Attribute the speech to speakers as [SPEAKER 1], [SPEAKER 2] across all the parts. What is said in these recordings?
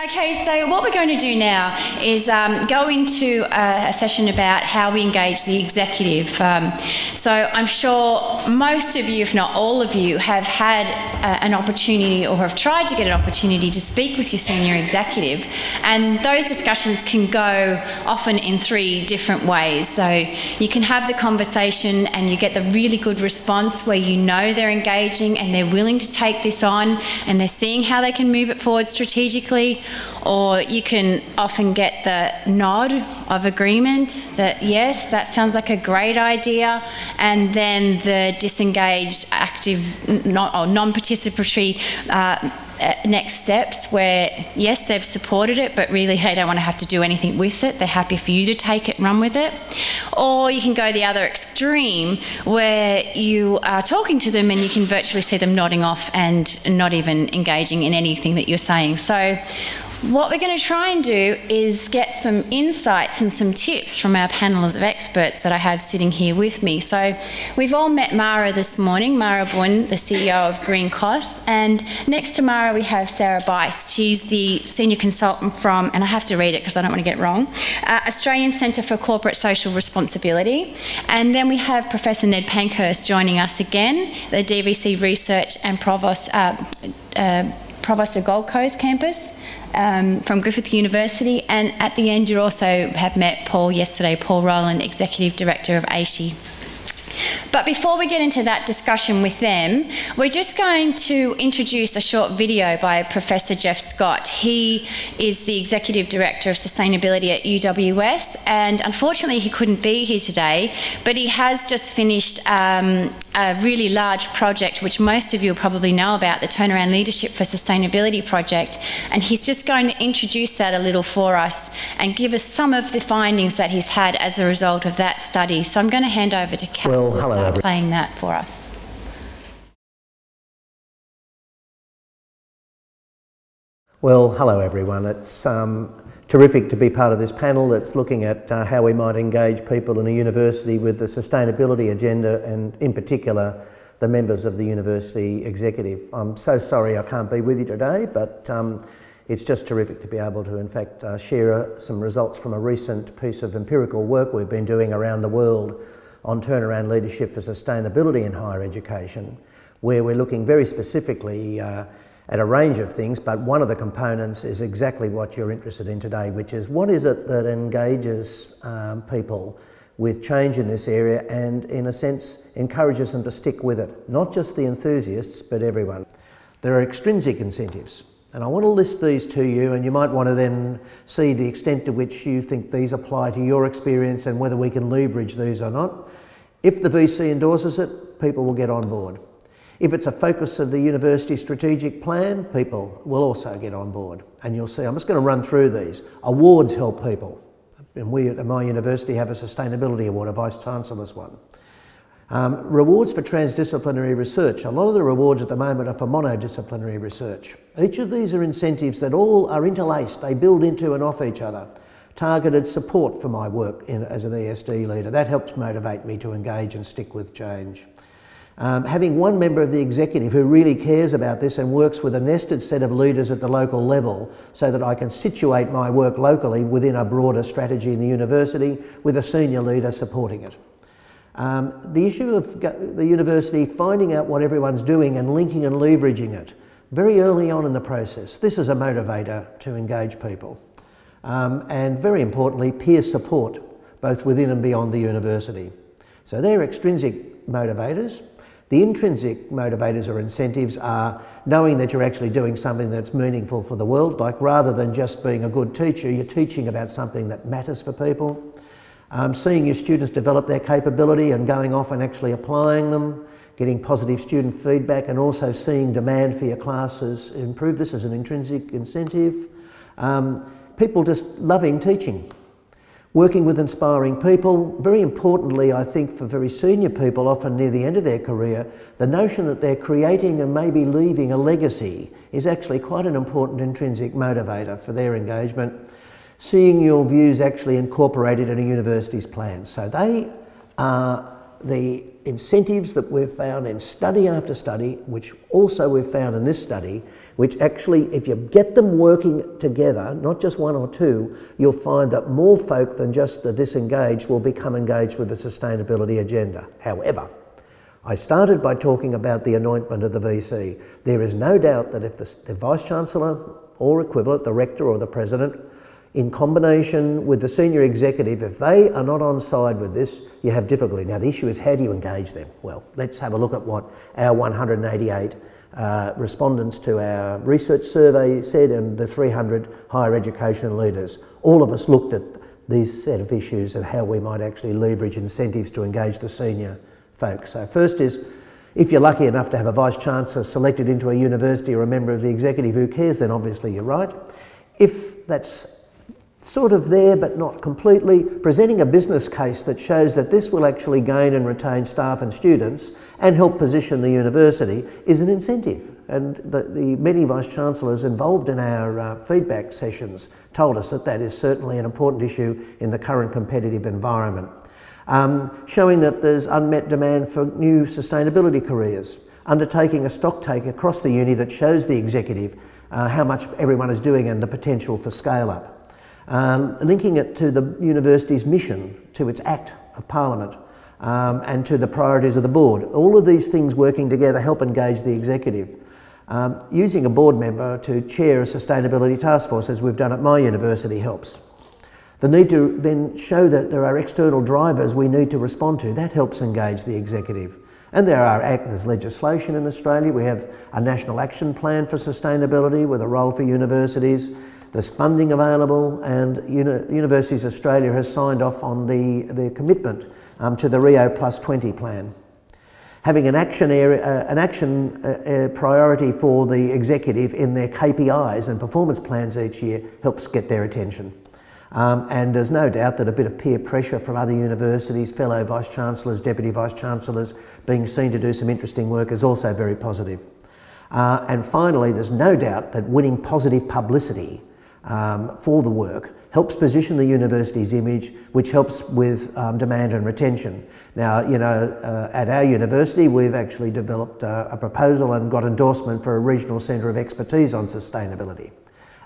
[SPEAKER 1] Okay, so what we're going to do now is go into a session about how we engage the executive. So I'm sure most of you, if not all of you, have had an opportunity or have tried to get an opportunity to speak with your senior executive, and those discussions can go often in three different ways. So you can have the conversation and you get the really good response where you know they're engaging and they're willing to take this on and they're seeing how they can move it forward strategically. Or you can often get the nod of agreement that, yes, that sounds like a great idea, and then the disengaged, active, non-participatory next steps where, yes, they've supported it, but really they don't want to have to do anything with it. They're happy for you to take it and run with it. Or you can go the other extreme where you are talking to them and you can virtually see them nodding off and not even engaging in anything that you're saying. So what we're going to try and do is get some insights and some tips from our panel of experts that I have sitting here with me. So we've all met Mara this morning, Mara Boone, the CEO of Green Costs, and next to Mara we have Sara Bice. She's the senior consultant from, and I have to read it because I don't want to get it wrong, Australian Centre for Corporate Social Responsibility. And then we have Professor Ned Pankhurst joining us again, the DVC Research and Provost of Gold Coast campus. From Griffith University, and at the end you also have met Paul Rowland, Executive Director of AASHE. But before we get into that discussion with them, we're just going to introduce a short video by Professor Jeff Scott. He is the Executive Director of Sustainability at UWS, and unfortunately he couldn't be here today, but he has just finished a really large project which most of you will probably know about, the Turnaround Leadership for Sustainability project, and he's just going to introduce that a little for us and give us some of the findings that he's had as a result of that study. So I'm going to hand over to Kat to start playing that for us.
[SPEAKER 2] Well, hello everyone. It's terrific to be part of this panel that's looking at how we might engage people in a university with the sustainability agenda, and in particular the members of the university executive. I'm so sorry I can't be with you today, but it's just terrific to be able to in fact share some results from a recent piece of empirical work we've been doing around the world on turnaround leadership for sustainability in higher education, where we're looking very specifically at a range of things, but one of the components is exactly what you're interested in today, which is what is it that engages people with change in this area and, in a sense, encourages them to stick with it. Not just the enthusiasts, but everyone. There are extrinsic incentives, and I want to list these to you, and you might want to then see the extent to which you think these apply to your experience and whether we can leverage these or not. If the VC endorses it, people will get on board. If it's a focus of the university strategic plan, people will also get on board. And you'll see, I'm just going to run through these. Awards help people. And we at my university have a sustainability award, a Vice Chancellor's one. Rewards for transdisciplinary research. A lot of the rewards at the moment are for monodisciplinary research. Each of these are incentives that all are interlaced. They build into and off each other. Targeted support for my work as an ESD leader. That helps motivate me to engage and stick with change. Having one member of the executive who really cares about this and works with a nested set of leaders at the local level so that I can situate my work locally within a broader strategy in the university with a senior leader supporting it. The issue of the university finding out what everyone's doing and linking and leveraging it very early on in the process. This is a motivator to engage people. And very importantly, peer support, both within and beyond the university. So they're extrinsic motivators. The intrinsic motivators or incentives are knowing that you're actually doing something that's meaningful for the world, like rather than just being a good teacher, you're teaching about something that matters for people. Seeing your students develop their capability and going off and actually applying them, getting positive student feedback, and also seeing demand for your classes improve. This is an intrinsic incentive. People just loving teaching. Working with inspiring people. Very importantly, I think for very senior people, often near the end of their career, the notion that they're creating and maybe leaving a legacy is actually quite an important intrinsic motivator for their engagement. Seeing your views actually incorporated in a university's plans. So they are the incentives that we've found in study after study, which also we've found in this study, which actually, if you get them working together, not just one or two, you'll find that more folk than just the disengaged will become engaged with the sustainability agenda. However, I started by talking about the anointment of the VC. There is no doubt that if the Vice-Chancellor or equivalent, the Rector or the President, in combination with the Senior Executive, if they are not on side with this, you have difficulty. Now the issue is, how do you engage them? Well, let's have a look at what our 188 respondents to our research survey said, and the 300 higher education leaders. All of us looked at these set of issues and how we might actually leverage incentives to engage the senior folks. So first is, if you're lucky enough to have a Vice-Chancellor selected into a university or a member of the executive, who cares, then obviously you're right. If that's sort of there but not completely, presenting a business case that shows that this will actually gain and retain staff and students and help position the university is an incentive. And the many Vice-Chancellors involved in our feedback sessions told us that that is certainly an important issue in the current competitive environment. Showing that there's unmet demand for new sustainability careers, undertaking a stock take across the uni that shows the executive how much everyone is doing and the potential for scale-up. Linking it to the university's mission, to its Act of Parliament, and to the priorities of the board. All of these things working together help engage the executive. Using a board member to chair a sustainability task force, as we've done at my university, helps. The need to then show that there are external drivers we need to respond to, that helps engage the executive. And there's legislation in Australia. We have a National Action Plan for Sustainability with a role for universities. There's funding available, and Universities Australia has signed off on the commitment to the Rio Plus 20 plan. Having an action priority for the executive in their KPIs and performance plans each year helps get their attention. And there's no doubt that a bit of peer pressure from other universities, fellow Vice-Chancellors, Deputy Vice-Chancellors being seen to do some interesting work is also very positive. And finally, there's no doubt that winning positive publicity for the work helps position the university's image, which helps with demand and retention. Now, you know, at our university, we've actually developed a proposal and got endorsement for a regional centre of expertise on sustainability.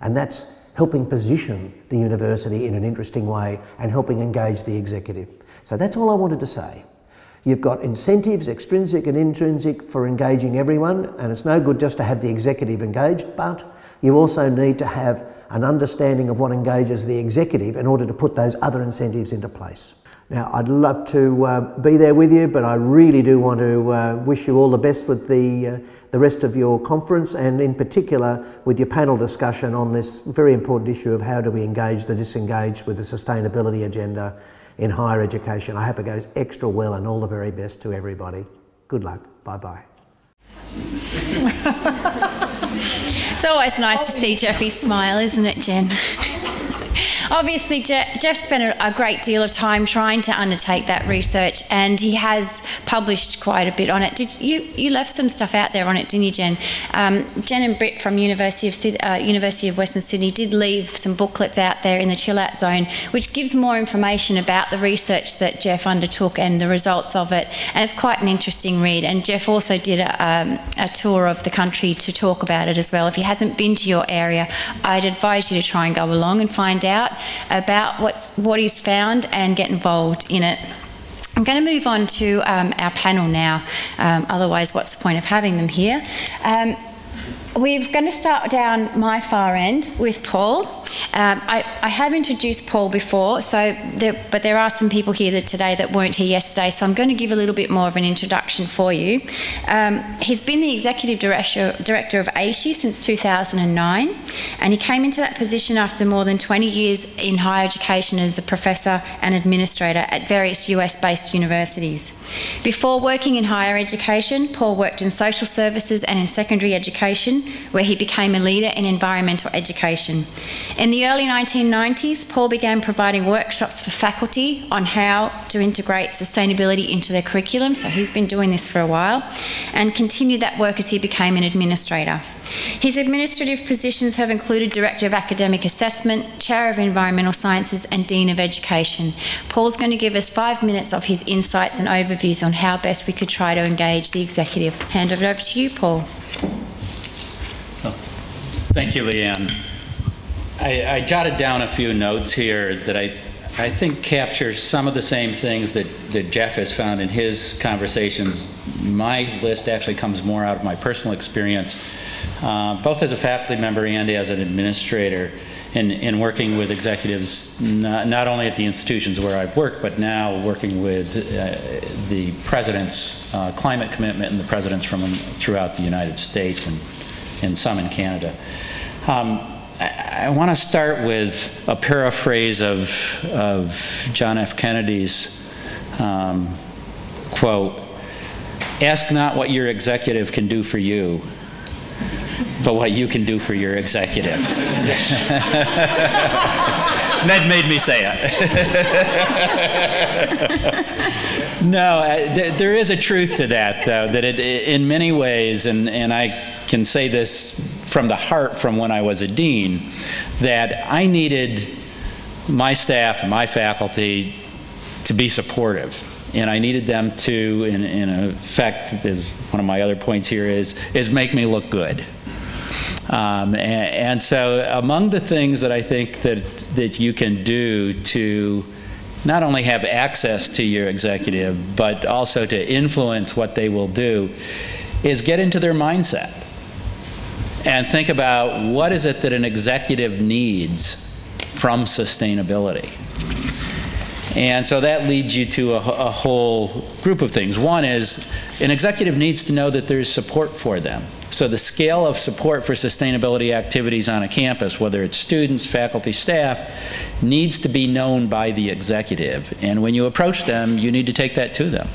[SPEAKER 2] And that's helping position the university in an interesting way and helping engage the executive. So that's all I wanted to say. You've got incentives, extrinsic and intrinsic, for engaging everyone, and it's no good just to have the executive engaged, but you also need to have an understanding of what engages the executive in order to put those other incentives into place. Now, I'd love to be there with you, but I really do want to wish you all the best with the rest of your conference, and in particular with your panel discussion on this very important issue of how do we engage the disengaged with the sustainability agenda in higher education. I hope it goes extra well, and all the very best to everybody. Good luck. Bye-bye.
[SPEAKER 1] It's always nice to see Jeffy smile, isn't it, Jen? Obviously, Jeff spent a great deal of time trying to undertake that research, and he has published quite a bit on it. You left some stuff out there on it, didn't you, Jen? Jen and Britt from University of Western Sydney did leave some booklets out there in the chill out zone, which gives more information about the research that Jeff undertook and the results of it. And it's quite an interesting read. And Jeff also did a tour of the country to talk about it as well. If he hasn't been to your area, I'd advise you to try and go along and find out about what he's found and get involved in it. I'm going to move on to our panel now, otherwise what's the point of having them here? We're going to start down my far end with Paul. I have introduced Paul before, but there are some people here today that weren't here yesterday, so I'm going to give a little bit more of an introduction for you. He's been the Executive Director of AASHE since 2009, and he came into that position after more than 20 years in higher education as a professor and administrator at various US-based universities. Before working in higher education, Paul worked in social services and in secondary education, where he became a leader in environmental education. In the early 1990s, Paul began providing workshops for faculty on how to integrate sustainability into their curriculum, so he's been doing this for a while, and continued that work as he became an administrator. His administrative positions have included Director of Academic Assessment, Chair of Environmental Sciences and Dean of Education. Paul's going to give us 5 minutes of his insights and overviews on how best we could try to engage the executive. Hand it over to you, Paul.
[SPEAKER 3] Thank you, Leanne. I jotted down a few notes here that I think capture some of the same things that Jeff has found in his conversations. My list actually comes more out of my personal experience, both as a faculty member and as an administrator, in working with executives, not only at the institutions where I've worked, but now working with the president's climate commitment and the presidents from throughout the United States and some in Canada. I want to start with a paraphrase of John F. Kennedy's quote, "Ask not what your executive can do for you, but what you can do for your executive." That made me say it. No, there is a truth to that, though, that in many ways, and I can say this from the heart from when I was a dean, that I needed my staff and my faculty to be supportive. And I needed them to, in effect, as one of my other points here is make me look good. And so among the things that I think that you can do to not only have access to your executive, but also to influence what they will do, is get into their mindset and think about what is it that an executive needs from sustainability. And so that leads you to a whole group of things. One is an executive needs to know that there's support for them. So the scale of support for sustainability activities on a campus, whether it's students, faculty, staff, needs to be known by the executive. And when you approach them, you need to take that to them.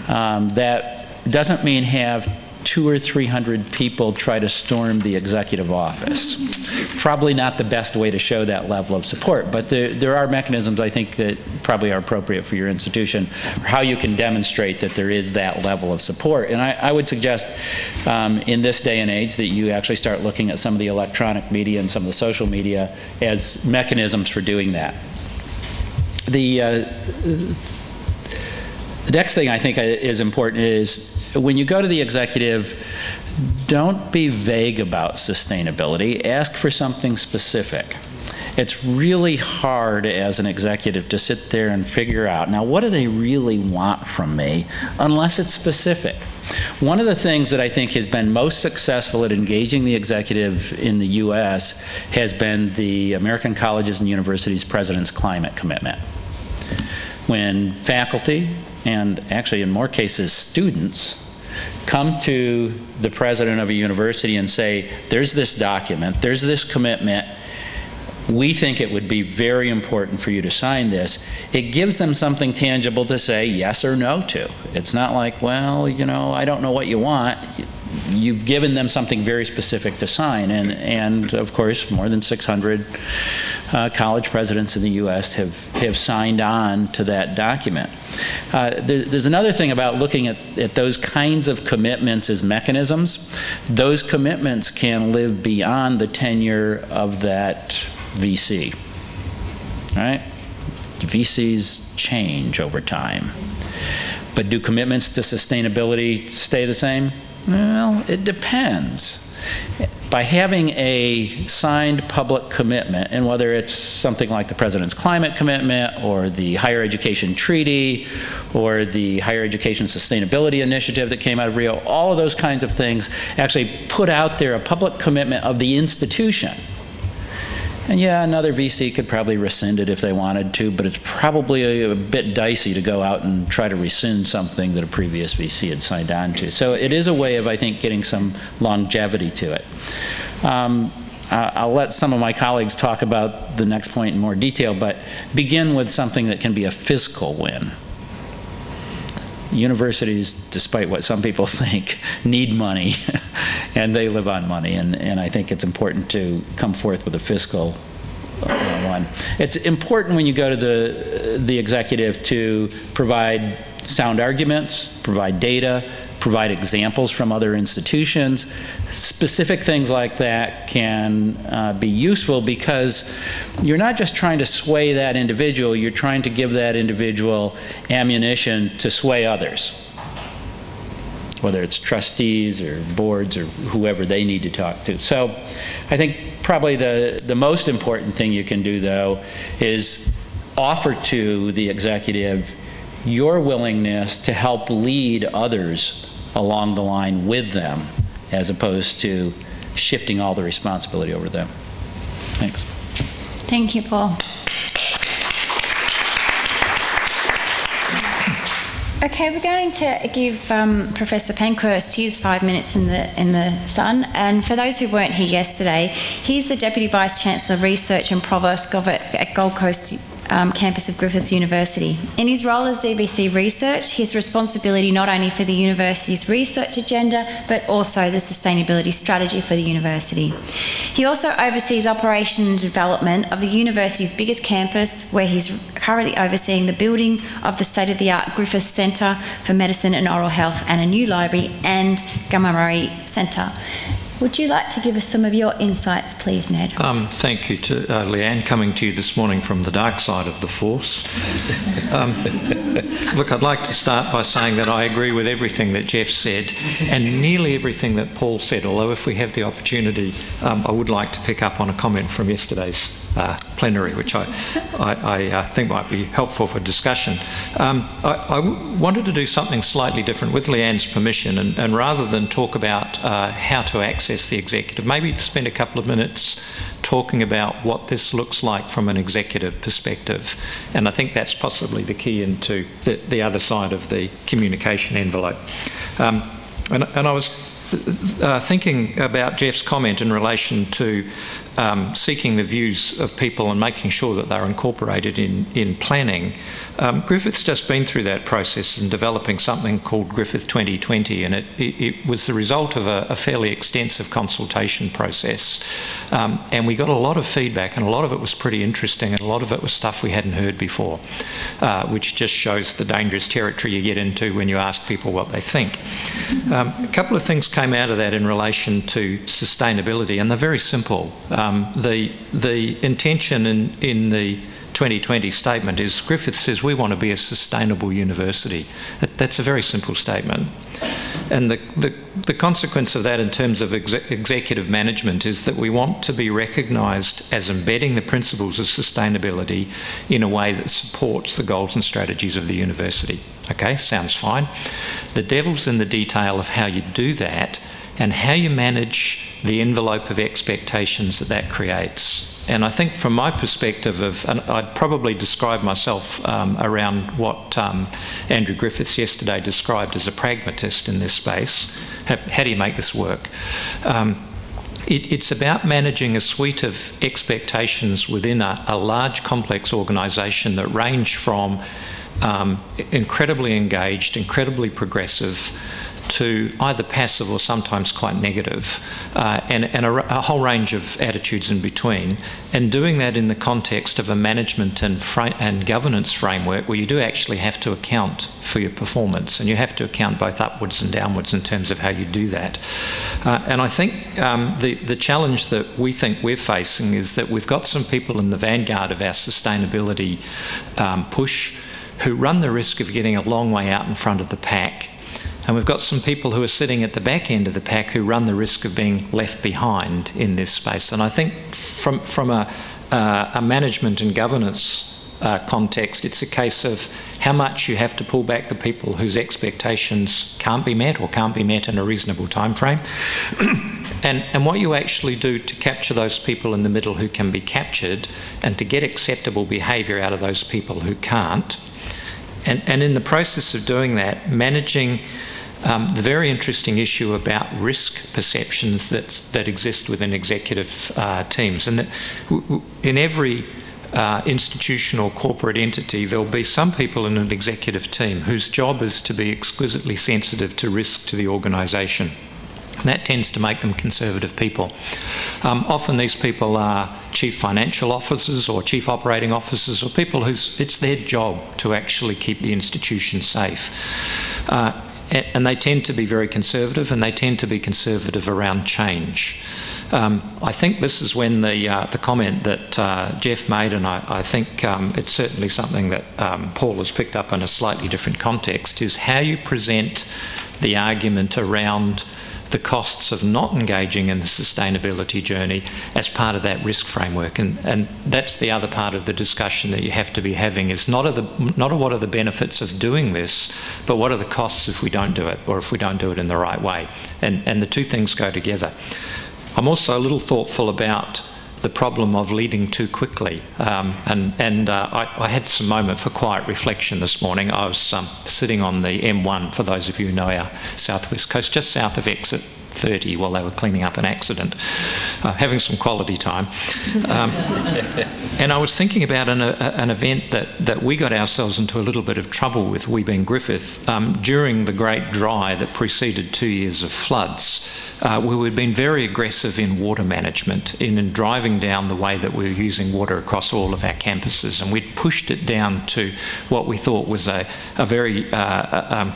[SPEAKER 3] That doesn't mean have 200 or 300 people try to storm the executive office. Probably not the best way to show that level of support, but there are mechanisms, I think, that probably are appropriate for your institution, for how you can demonstrate that there is that level of support. And I would suggest in this day and age that you actually start looking at some of the electronic media and some of the social media as mechanisms for doing that. The next thing I think is important is when you go to the executive, don't be vague about sustainability. Ask for something specific. It's really hard as an executive to sit there and figure out, now what do they really want from me, unless it's specific. One of the things that I think has been most successful at engaging the executive in the U.S. has been the American Colleges and Universities President's Climate Commitment. When faculty, and actually in more cases students, come to the president of a university and say, there's this document, there's this commitment, we think it would be very important for you to sign this, it gives them something tangible to say yes or no to. It's not like, well, you know, I don't know what you want. You've given them something very specific to sign, and of course more than 600 college presidents in the U.S. have signed on to that document. There's another thing about looking at those kinds of commitments as mechanisms. Those commitments can live beyond the tenure of that VC, right? VCs change over time. But do commitments to sustainability stay the same? Well, it depends. By having a signed public commitment, and whether it's something like the President's Climate Commitment or the Higher Education Treaty or the Higher Education Sustainability Initiative that came out of Rio, all of those kinds of things actually put out there a public commitment of the institution. And yeah, another VC could probably rescind it if they wanted to, but it's probably a bit dicey to go out and try to rescind something that a previous VC had signed on to. So it is a way of, I think, getting some longevity to it. I'll let some of my colleagues talk about the next point in more detail, but begin with something that can be a fiscal win. Universities, despite what some people think, need money, and they live on money, and I think it's important to come forth with a fiscal one. It's important when you go to the executive to provide sound arguments, provide data, provide examples from other institutions. Specific things like that can be useful because you're not just trying to sway that individual, you're trying to give that individual ammunition to sway others. whether it's trustees or boards or whoever they need to talk to. So I think probably the most important thing you can do, though, is offer to the executive your willingness to help lead others along the line with them, as opposed to shifting all the responsibility over them. Thanks.
[SPEAKER 1] Thank you, Paul. Okay, we're going to give Professor Pankhurst his 5 minutes in the sun. And for those who weren't here yesterday, he's the Deputy Vice-Chancellor Research and Provost at Gold Coast campus of Griffith University. In his role as DBC Research, his responsibility not only for the university's research agenda, but also the sustainability strategy for the university. He also oversees operation and development of the university's biggest campus, where he's currently overseeing the building of the state-of-the-art Griffith Centre for Medicine and Oral Health and a new library and Gammarari Centre. Would you like to give us some of your insights, please, Ned?
[SPEAKER 4] Thank you to Leanne, coming to you this morning from the dark side of the Force. Look, I'd like to start by saying that I agree with everything that Jeff said and nearly everything that Paul said, although if we have the opportunity, I would like to pick up on a comment from yesterday's plenary, which I think might be helpful for discussion. I wanted to do something slightly different with Leanne's permission, and rather than talk about how to access the executive, maybe to spend a couple of minutes talking about what this looks like from an executive perspective. And I think that's possibly the key into the other side of the communication envelope. And I was thinking about Jeff's comment in relation to seeking the views of people and making sure that they're incorporated in planning. Griffith's just been through that process in developing something called Griffith 2020, and it was the result of a fairly extensive consultation process. And we got a lot of feedback, and a lot of it was pretty interesting, and a lot of it was stuff we hadn't heard before, which just shows the dangerous territory you get into when you ask people what they think. A couple of things came out of that in relation to sustainability, and they're very simple. The intention in the 2020 statement is Griffith says we want to be a sustainable university. That's a very simple statement. And the consequence of that in terms of executive management is that we want to be recognised as embedding the principles of sustainability in a way that supports the goals and strategies of the university. Okay, sounds fine. The devil's in the detail of how you do that and how you manage the envelope of expectations that creates. And I think from my perspective and I'd probably describe myself around what Andrew Griffiths yesterday described as a pragmatist in this space. How do you make this work? It's about managing a suite of expectations within a large, complex organisation that range from incredibly engaged, incredibly progressive, to either passive or sometimes quite negative, and a whole range of attitudes in between, and doing that in the context of a management and governance framework where you do actually have to account for your performance, and you have to account both upwards and downwards in terms of how you do that. And I think the challenge that we think we're facing is that we've got some people in the vanguard of our sustainability push who run the risk of getting a long way out in front of the pack. And we've got some people who are sitting at the back end of the pack who run the risk of being left behind in this space. And I think from a management and governance context, it's a case of how much you have to pull back the people whose expectations can't be met or can't be met in a reasonable time frame, and what you actually do to capture those people in the middle who can be captured and to get acceptable behaviour out of those people who can't. And in the process of doing that, managing the very interesting issue about risk perceptions that exist within executive teams. And that in every institutional corporate entity, there'll be some people in an executive team whose job is to be exquisitely sensitive to risk to the organisation. And that tends to make them conservative people. Often these people are chief financial officers or chief operating officers or people it's their job to actually keep the institution safe. And they tend to be very conservative, and they tend to be conservative around change. I think this is when the comment that Jeff made, and I think it's certainly something that Paul has picked up in a slightly different context, is how you present the argument around the costs of not engaging in the sustainability journey as part of that risk framework. And that's the other part of the discussion that you have to be having, is not what are the benefits of doing this, but what are the costs if we don't do it, or if we don't do it in the right way. And the two things go together. I'm also a little thoughtful about the problem of leading too quickly. I had some moment for quiet reflection this morning. I was sitting on the M1, for those of you who know our southwest coast, just south of exit 30 while they were cleaning up an accident, having some quality time. And I was thinking about an event that we got ourselves into a little bit of trouble with, we being Griffith, during the great dry that preceded 2 years of floods, where we'd been very aggressive in water management, in driving down the way that we were using water across all of our campuses, and we'd pushed it down to what we thought was a very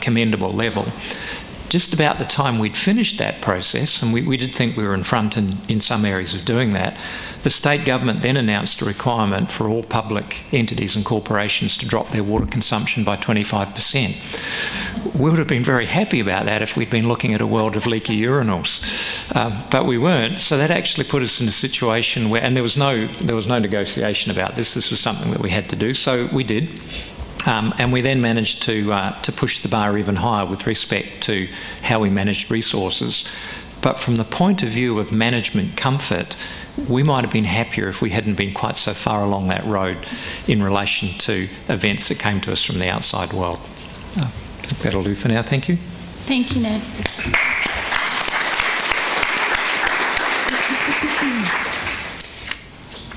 [SPEAKER 4] commendable level. Just about the time we'd finished that process, and we did think we were in front in some areas of doing that, the state government then announced a requirement for all public entities and corporations to drop their water consumption by 25%. We would have been very happy about that if we'd been looking at a world of leaky urinals, but we weren't. So that actually put us in a situation where, and there was no negotiation about this. This was something that we had to do, so we did. And we then managed to push the bar even higher with respect to how we managed resources. But from the point of view of management comfort, we might have been happier if we hadn't been quite so far along that road in relation to events that came to us from the outside world. I think that'll do for now. Thank you.
[SPEAKER 1] Thank you, Ned.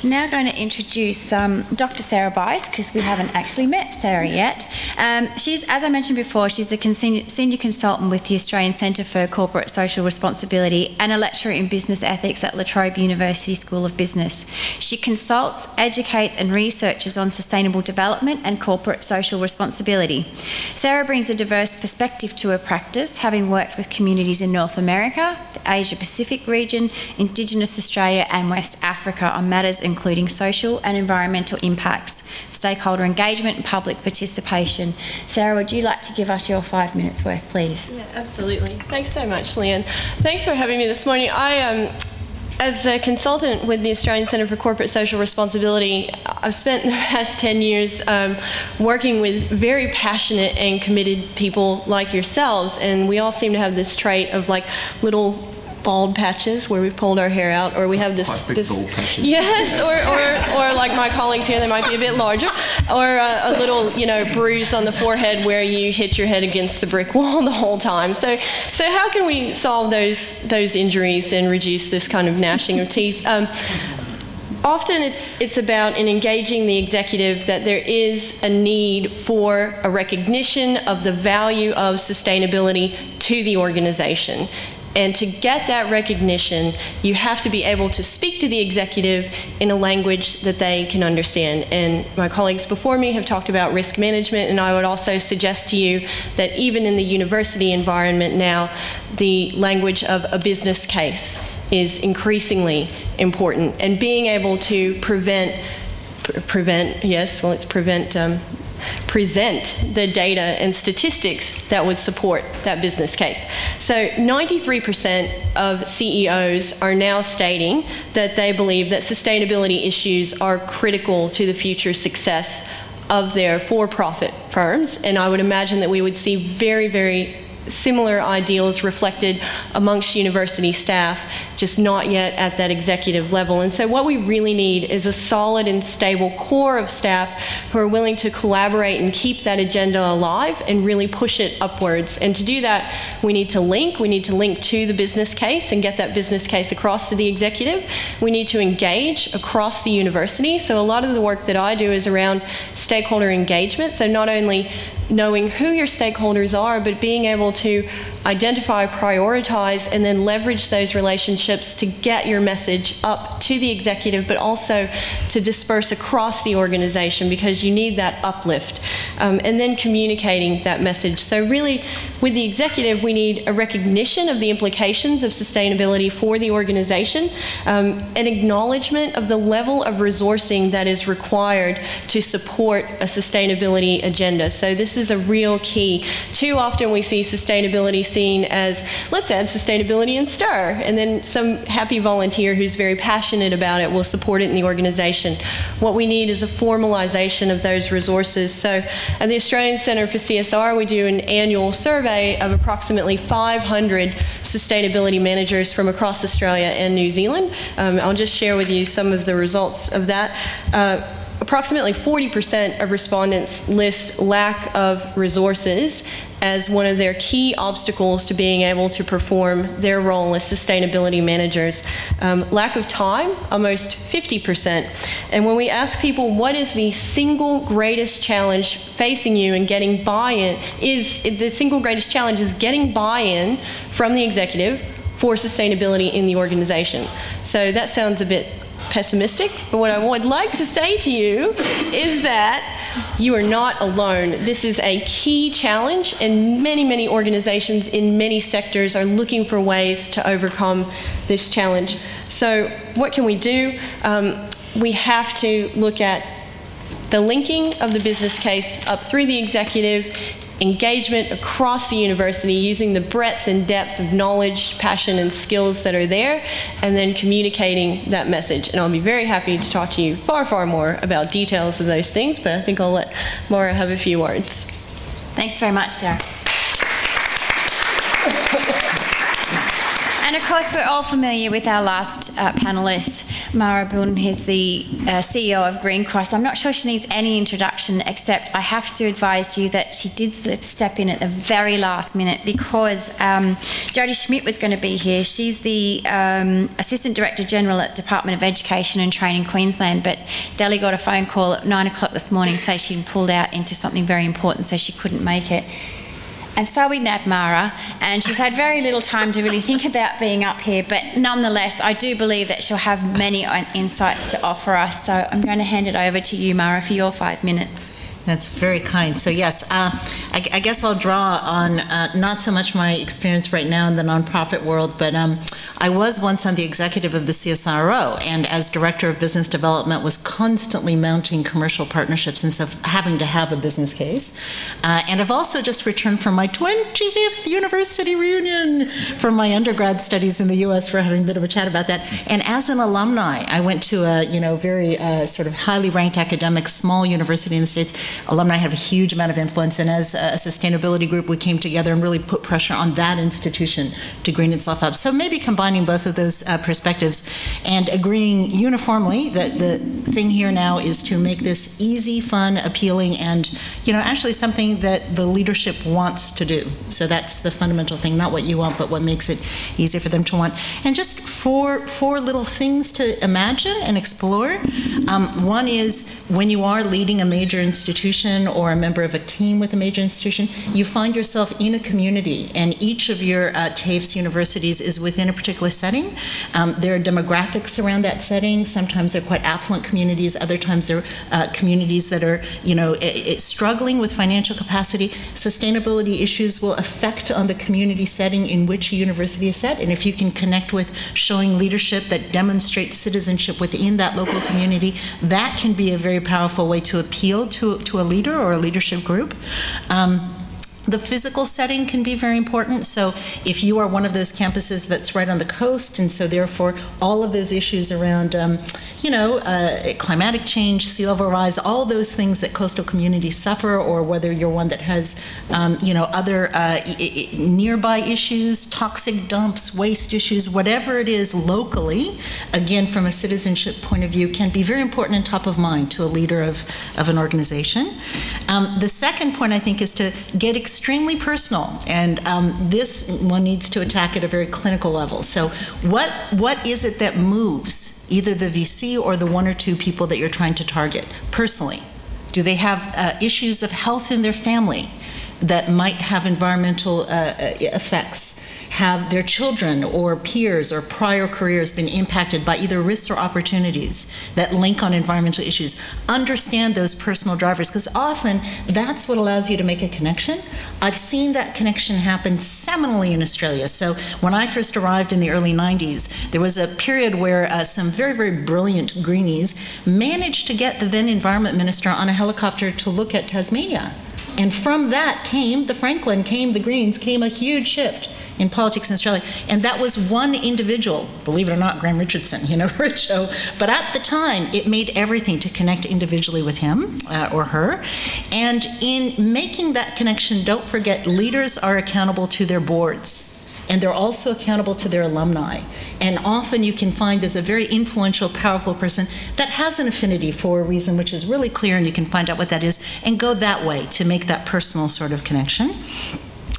[SPEAKER 1] Now going to introduce Dr. Sara Bice, because we haven't actually met Sara yet. She's, as I mentioned before, she's a senior consultant with the Australian Centre for Corporate Social Responsibility and a lecturer in business ethics at La Trobe University School of Business. She consults, educates and researches on sustainable development and corporate social responsibility. Sara brings a diverse perspective to her practice, having worked with communities in North America, the Asia Pacific region, Indigenous Australia and West Africa on matters including social and environmental impacts, stakeholder engagement and public participation. Sara, would you like to give us your 5 minutes worth, please?
[SPEAKER 5] Yeah, absolutely. Thanks so much, Leanne. Thanks for having me this morning. As a consultant with the Australian Centre for Corporate Social Responsibility, I've spent the past 10 years working with very passionate and committed people like yourselves, and we all seem to have this trait of like little bald patches where we've pulled our hair out, or we have this bald patches. Yes, or like my colleagues here, they might be a bit larger, or a little, bruise on the forehead where you hit your head against the brick wall the whole time. So how can we solve those injuries and reduce this kind of gnashing of teeth? Often it's about, in engaging the executive, that there is a need for a recognition of the value of sustainability to the organisation. And to get that recognition, you have to be able to speak to the executive in a language that they can understand. And my colleagues before me have talked about risk management, and I would also suggest to you that even in the university environment now, the language of a business case is increasingly important. And being able to present the data and statistics that would support that business case. So 93% of CEOs are now stating that they believe that sustainability issues are critical to the future success of their for-profit firms, and I would imagine that we would see very, very similar ideals reflected amongst university staff, just not yet at that executive level. And so what we really need is a solid and stable core of staff who are willing to collaborate and keep that agenda alive and really push it upwards. And to do that, we need to link to the business case and get that business case across to the executive. We need to engage across the university. So a lot of the work that I do is around stakeholder engagement. So not only knowing who your stakeholders are, but being able able to identify, prioritize, and then leverage those relationships to get your message up to the executive, but also to disperse across the organization, because you need that uplift. And then communicating that message. So really, with the executive, we need a recognition of the implications of sustainability for the organization, an acknowledgement of the level of resourcing that is required to support a sustainability agenda. So this is a real key. Too often we see sustainability seen as, let's add sustainability and stir, and then some happy volunteer who's very passionate about it will support it in the organization. What we need is a formalization of those resources. So at the Australian Centre for CSR, we do an annual survey of approximately 500 sustainability managers from across Australia and New Zealand. I'll just share with you some of the results of that. Approximately 40% of respondents list lack of resources as one of their key obstacles to being able to perform their role as sustainability managers. Lack of time, almost 50%. And when we ask people what is the single greatest challenge facing you in getting buy-in, the single greatest challenge is getting buy-in from the executive for sustainability in the organization. So that sounds a bit pessimistic, but what I would like to say to you is that you are not alone. This is a key challenge, and many, many organizations in many sectors are looking for ways to overcome this challenge. So what can we do? We have to look at the linking of the business case up through the executive, engagement across the university using the breadth and depth of knowledge, passion, and skills that are there, and then communicating that message. And I'll be very happy to talk to you far, far more about details of those things, but I think I'll let Mara have a few words.
[SPEAKER 1] Thanks very much, Sarah. And of course, we're all familiar with our last panellist, Mara Bunn, who's the CEO of Green Cross. I'm not sure she needs any introduction, except I have to advise you that she did step in at the very last minute because Jodie Schmidt was going to be here. She's the Assistant Director General at Department of Education and Training Queensland, but Delhi got a phone call at 9 o'clock this morning saying she'd pulled out into something very important, so she couldn't make it. And so we nabbed Mara, and she's had very little time to really think about being up here, but nonetheless, I do believe that she'll have many insights to offer us. So I'm going to hand it over to you, Mara, for your 5 minutes.
[SPEAKER 6] That's very kind. So yes, I guess I'll draw on not so much my experience right now in the nonprofit world, but I was once on the executive of the CSIRO, and as Director of Business Development was constantly mounting commercial partnerships and stuff, having to have a business case. And I've also just returned from my 25th university reunion from my undergrad studies in the US. We're having a bit of a chat about that. And as an alumni, I went to a very sort of highly ranked academic small university in the States. Alumni have a huge amount of influence, and as a sustainability group, we came together and really put pressure on that institution to green itself up. So maybe combining both of those perspectives and agreeing uniformly that the thing here now is to make this easy, fun, appealing, and actually something that the leadership wants to do. So that's the fundamental thing, not what you want, but what makes it easy for them to want. And just four little things to imagine and explore. One is when you are leading a major institution or a member of a team with a major institution, you find yourself in a community, and each of your TAFEs universities is within a particular setting. There are demographics around that setting. Sometimes they're quite affluent communities, other times they're communities that are struggling with financial capacity. Sustainability issues will affect on the community setting in which a university is set, and if you can connect with showing leadership that demonstrates citizenship within that local community, that can be a very powerful way to appeal to a leader or a leadership group. The physical setting can be very important. So if you are one of those campuses that's right on the coast, and so therefore all of those issues around, climatic change, sea level rise, all those things that coastal communities suffer, or whether you're one that has, other nearby issues, toxic dumps, waste issues, whatever it is locally, again, from a citizenship point of view, can be very important and top of mind to a leader of an organization. The second point, I think, is to get extremely personal, and this one needs to attack at a very clinical level. So what is it that moves either the VC or the one or two people that you're trying to target personally? Do they have issues of health in their family? that might have environmental effects, have their children or peers or prior careers been impacted by either risks or opportunities that link on environmental issues. Understand those personal drivers, because often that's what allows you to make a connection. I've seen that connection happen seminally in Australia. So when I first arrived in the early 90s, there was a period where some very, very brilliant greenies managed to get the then Environment Minister on a helicopter to look at Tasmania. And from that came the Franklin, came the Greens, came a huge shift in politics in Australia. And that was one individual, believe it or not, Graham Richardson, Richo. But at the time, it made everything to connect individually with him or her. And in making that connection, don't forget, leaders are accountable to their boards. And they're also accountable to their alumni. And often you can find there's a very influential, powerful person that has an affinity for a reason which is really clear, and you can find out what that is and go that way to make that personal sort of connection.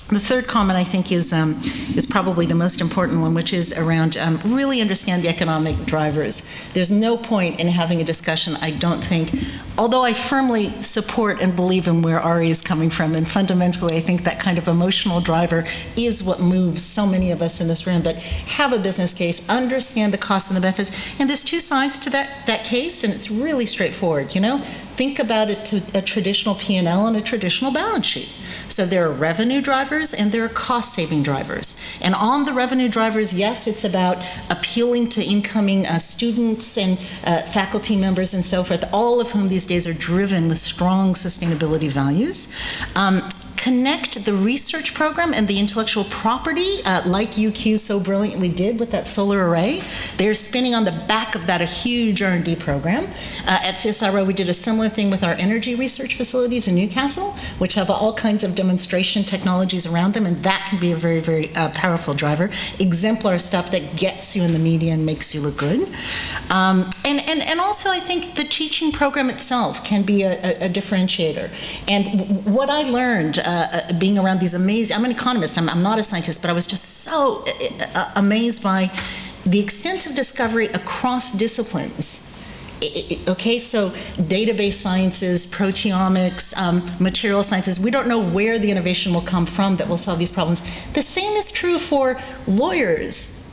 [SPEAKER 6] The third comment, I think, is probably the most important one, which is around really understand the economic drivers. There's no point in having a discussion, I don't think, although I firmly support and believe in where Ari is coming from, and fundamentally I think that kind of emotional driver is what moves so many of us in this room, but have a business case, understand the costs and the benefits, and there's two sides to that case, and it's really straightforward, Think about a traditional P&L and a traditional balance sheet. So there are revenue drivers and there are cost-saving drivers. And on the revenue drivers, yes, it's about appealing to incoming students and faculty members and so forth, all of whom these days are driven with strong sustainability values. Connect the research program and the intellectual property, like UQ so brilliantly did with that solar array. They're spinning on the back of that a huge R&D program. At CSIRO, we did a similar thing with our energy research facilities in Newcastle, which have all kinds of demonstration technologies around them, and that can be a very, very powerful driver. Exemplar stuff that gets you in the media and makes you look good. And also, I think the teaching program itself can be a differentiator. And what I learned being around these amazing, I'm an economist, I'm not a scientist, but I was just so amazed by the extent of discovery across disciplines. Okay, so database sciences, proteomics, material sciences, we don't know where the innovation will come from that will solve these problems. The same is true for lawyers,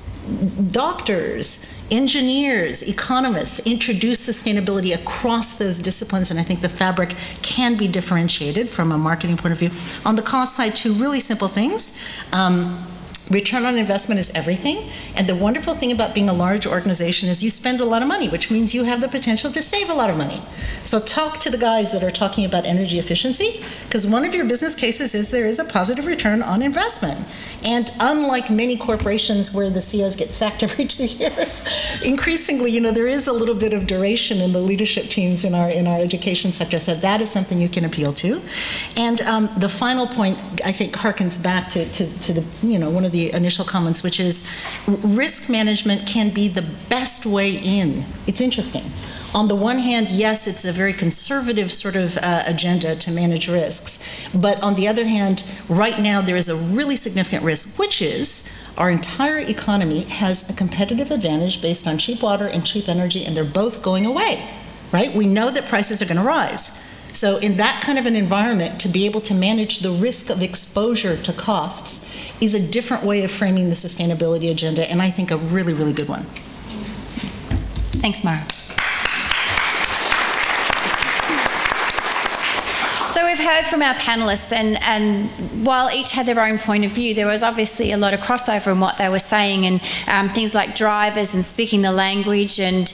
[SPEAKER 6] doctors, engineers, economists. Introduce sustainability across those disciplines, and I think the fabric can be differentiated from a marketing point of view. On the cost side, two really simple things. Return on investment is everything, and the wonderful thing about being a large organization is you spend a lot of money, which means you have the potential to save a lot of money. So talk to the guys that are talking about energy efficiency, because one of your business cases is there is a positive return on investment. And unlike many corporations where the CEOs get sacked every 2 years, increasingly, there is a little bit of duration in the leadership teams in our education sector, so that is something you can appeal to. And the final point, I think, harkens back to the, one of the initial comments, which is risk management can be the best way in. It's interesting. On the one hand, yes, it's a very conservative sort of agenda to manage risks. But on the other hand, right now there is a really significant risk, which is our entire economy has a competitive advantage based on cheap water and cheap energy, and they're both going away, right? We know that prices are going to rise. So in that kind of an environment, to be able to manage the risk of exposure to costs is a different way of framing the sustainability agenda, and I think a really, really good one.
[SPEAKER 1] Thanks, Mara. So we've heard from our panellists, and while each had their own point of view, there was obviously a lot of crossover in what they were saying, and things like drivers and speaking the language, and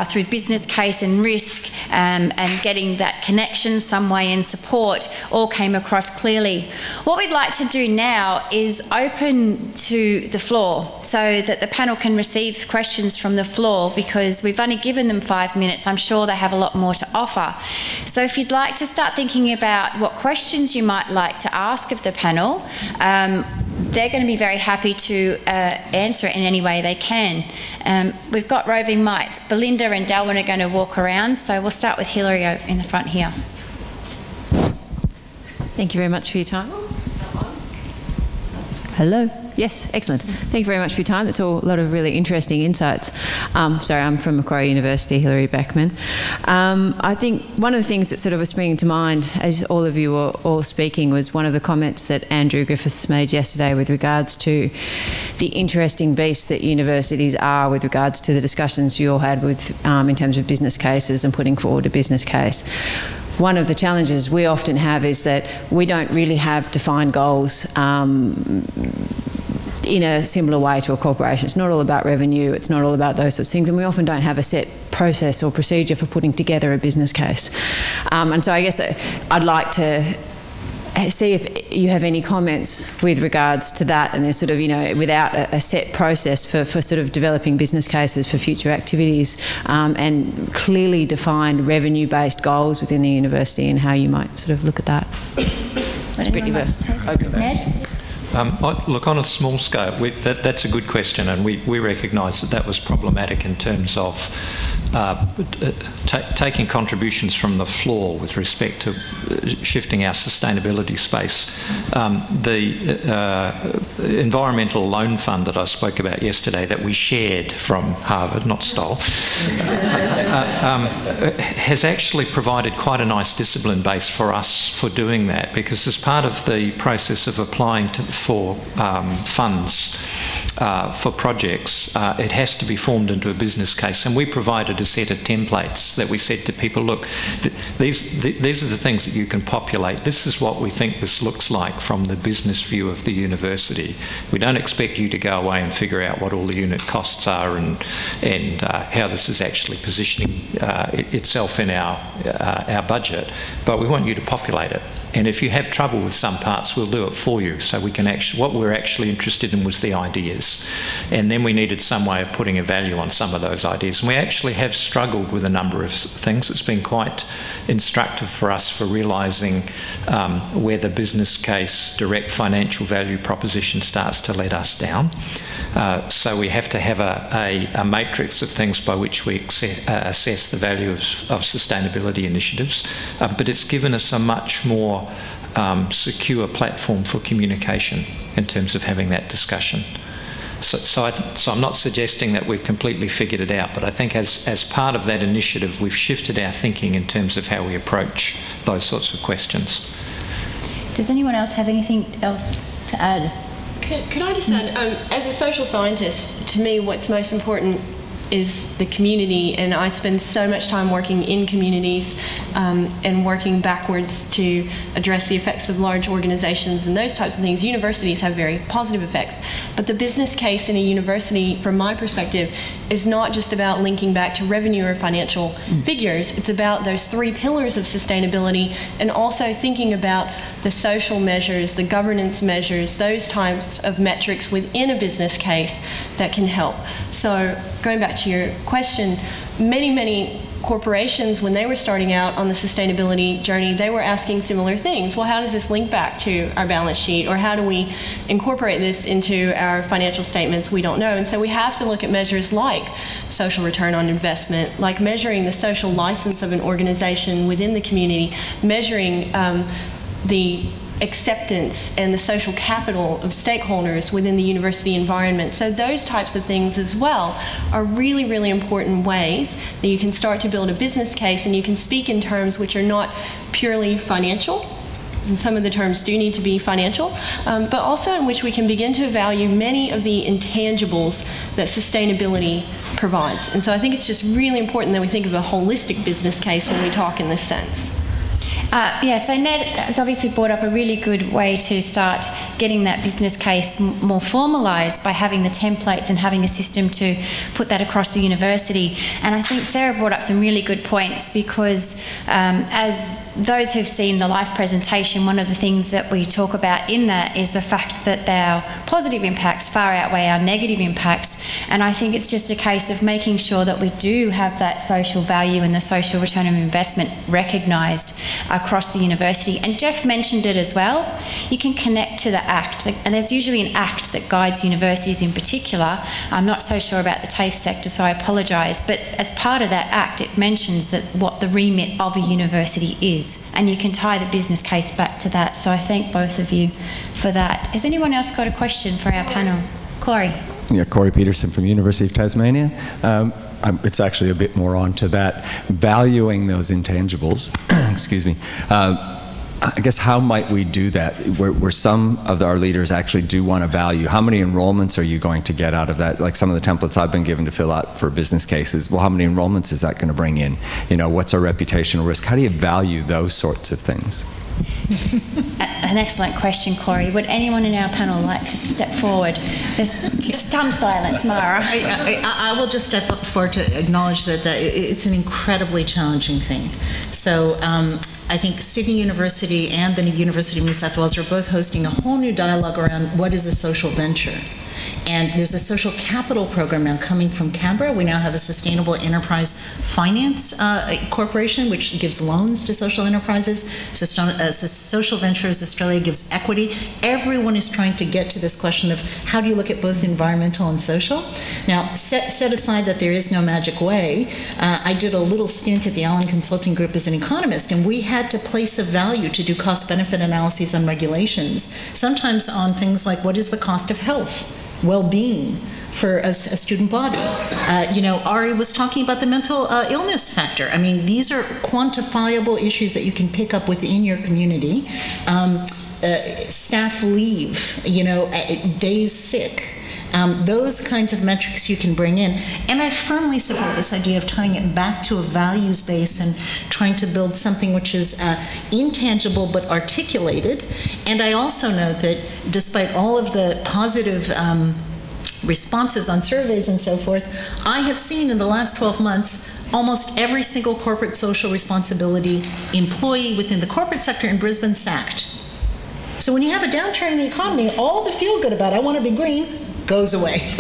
[SPEAKER 1] through business case and risk, and getting that connection some way and support all came across clearly. What we'd like to do now is open to the floor so that the panel can receive questions from the floor, because we've only given them 5 minutes. I'm sure they have a lot more to offer. So if you'd like to start thinking about what questions you might like to ask of the panel, they're going to be very happy to answer it in any way they can. We've got roving mics. Belinda and Darwin are going to walk around, so we'll start with Hilary in the front here.
[SPEAKER 7] Thank you very much for your time. Hello. Yes, excellent. Thank you very much for your time. That's all a lot of really interesting insights. Sorry, I'm from Macquarie University, Hilary Beckman. I think one of the things that sort of was springing to mind as all of you were all speaking was one of the comments that Andrew Griffiths made yesterday with regards to the interesting beast that universities are with regards to the discussions you all had with in terms of business cases and putting forward a business case. One of the challenges we often have is that we don't really have defined goals in a similar way to a corporation. It's not all about revenue, it's not all about those sorts of things, and we often don't have a set process or procedure for putting together a business case. And so I guess I'd like to see if you have any comments with regards to that, and there's sort of, you know, without a set process for sort of developing business cases for future activities, and clearly defined revenue-based goals within the university and how you might sort of look at that. It's pretty open.
[SPEAKER 1] Ned?
[SPEAKER 4] Look, on a small scale, that's a good question, and we recognise that was problematic in terms of taking contributions from the floor with respect to shifting our sustainability space. The environmental loan fund that I spoke about yesterday, that we shared from Harvard, not stole, has actually provided quite a nice discipline base for us for doing that, because as part of the process of applying for funds for projects, it has to be formed into a business case, and we provided a set of templates that we said to people, look, these are the things that you can populate. This is what we think this looks like from the business view of the university. We don't expect you to go away and figure out what all the unit costs are and how this is actually positioning itself in our budget, but we want you to populate it. And if you have trouble with some parts, we'll do it for you. So we can actually, what we're actually interested in was the ideas. And then we needed some way of putting a value on some of those ideas. And we actually have struggled with a number of things. It's been quite instructive for us for realising where the business case direct financial value proposition starts to let us down. So we have to have a matrix of things by which we assess the value of sustainability initiatives. But it's given us a much more secure platform for communication in terms of having that discussion. So I'm not suggesting that we've completely figured it out, but I think as part of that initiative, we've shifted our thinking in terms of how we approach those sorts of questions.
[SPEAKER 1] Does anyone else have anything else to add?
[SPEAKER 5] Could I just add, as a social scientist, to me what's most important is the community, and I spend so much time working in communities and working backwards to address the effects of large organisations and those types of things. Universities have very positive effects, but the business case in a university, from my perspective, is not just about linking back to revenue or financial figures. It's about those three pillars of sustainability, and also thinking about the social measures, the governance measures, those types of metrics within a business case that can help. So going back to your question, many corporations, when they were starting out on the sustainability journey, they were asking similar things. Well, how does this link back to our balance sheet, or how do we incorporate this into our financial statements? We don't know. And so we have to look at measures like social return on investment, like measuring the social license of an organization within the community, measuring the acceptance and the social capital of stakeholders within the university environment. So those types of things as well are really, really important ways that you can start to build a business case, and you can speak in terms which are not purely financial, and some of the terms do need to be financial, but also in which we can begin to value many of the intangibles that sustainability provides. And so I think it's just really important that we think of a holistic business case when we talk in this sense.
[SPEAKER 1] So Ned has obviously brought up a really good way to start getting that business case more formalised by having the templates and having a system to put that across the university. And I think Sara brought up some really good points, because as those who've seen the live presentation, one of the things that we talk about in that is the fact that our positive impacts far outweigh our negative impacts. And I think it's just a case of making sure that we do have that social value and the social return of investment recognised across the university. And Jeff mentioned it as well. You can connect to the Act, and there's usually an Act that guides universities in particular. I'm not so sure about the TAFE sector, so I apologise, but as part of that Act it mentions that what the remit of a university is, and you can tie the business case back to that, so I thank both of you for that. Has anyone else got a question for our panel? Corey.
[SPEAKER 8] Yeah, Corey Peterson from University of Tasmania. It's actually a bit more on to that, valuing those intangibles. Excuse me. I guess how might we do that where some of our leaders actually do want to value? How many enrollments are you going to get out of that? Like some of the templates I've been given to fill out for business cases, well, how many enrollments is that going to bring in? You know, what's our reputational risk? How do you value those sorts of things?
[SPEAKER 1] An excellent question, Corey. Would anyone in our panel like to step forward? There's stunned silence, Mara.
[SPEAKER 6] I will just step up forward to acknowledge that it's an incredibly challenging thing. So I think Sydney University and the University of New South Wales are both hosting a whole new dialogue around what is a social venture. And there's a social capital program now coming from Canberra. We now have a sustainable enterprise finance corporation, which gives loans to social enterprises. Social Ventures Australia gives equity. Everyone is trying to get to this question of how do you look at both environmental and social. Now, set aside that there is no magic way, I did a little stint at the Allen Consulting Group as an economist, and we had to place a value to do cost-benefit analyses on regulations, sometimes on things like what is the cost of health, well-being for a student body. You know, Ari was talking about the mental illness factor. I mean, these are quantifiable issues that you can pick up within your community. Staff leave, you know, days sick. Those kinds of metrics you can bring in. And I firmly support this idea of tying it back to a values base and trying to build something which is intangible but articulated. And I also note that despite all of the positive responses on surveys and so forth, I have seen in the last 12 months almost every single corporate social responsibility employee within the corporate sector in Brisbane sacked. So when you have a downturn in the economy, all the feel good about I want to be green goes away.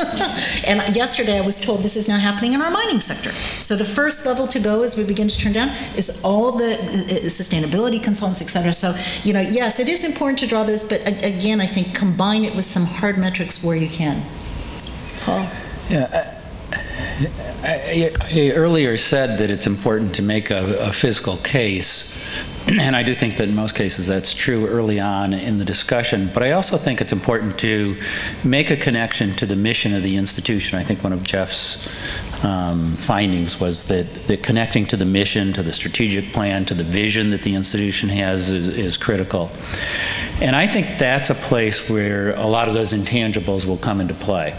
[SPEAKER 6] And yesterday I was told this is now happening in our mining sector. So the first level to go as we begin to turn down is all the sustainability consultants, et cetera. So, you know, yes, it is important to draw those, but again, I think combine it with some hard metrics where you can. Paul?
[SPEAKER 3] Yeah, I earlier said that it's important to make a physical case, and I do think that in most cases that's true early on in the discussion, but I also think it's important to make a connection to the mission of the institution. I think one of Jeff's findings was that connecting to the mission, to the strategic plan, to the vision that the institution has is critical. And I think that's a place where a lot of those intangibles will come into play.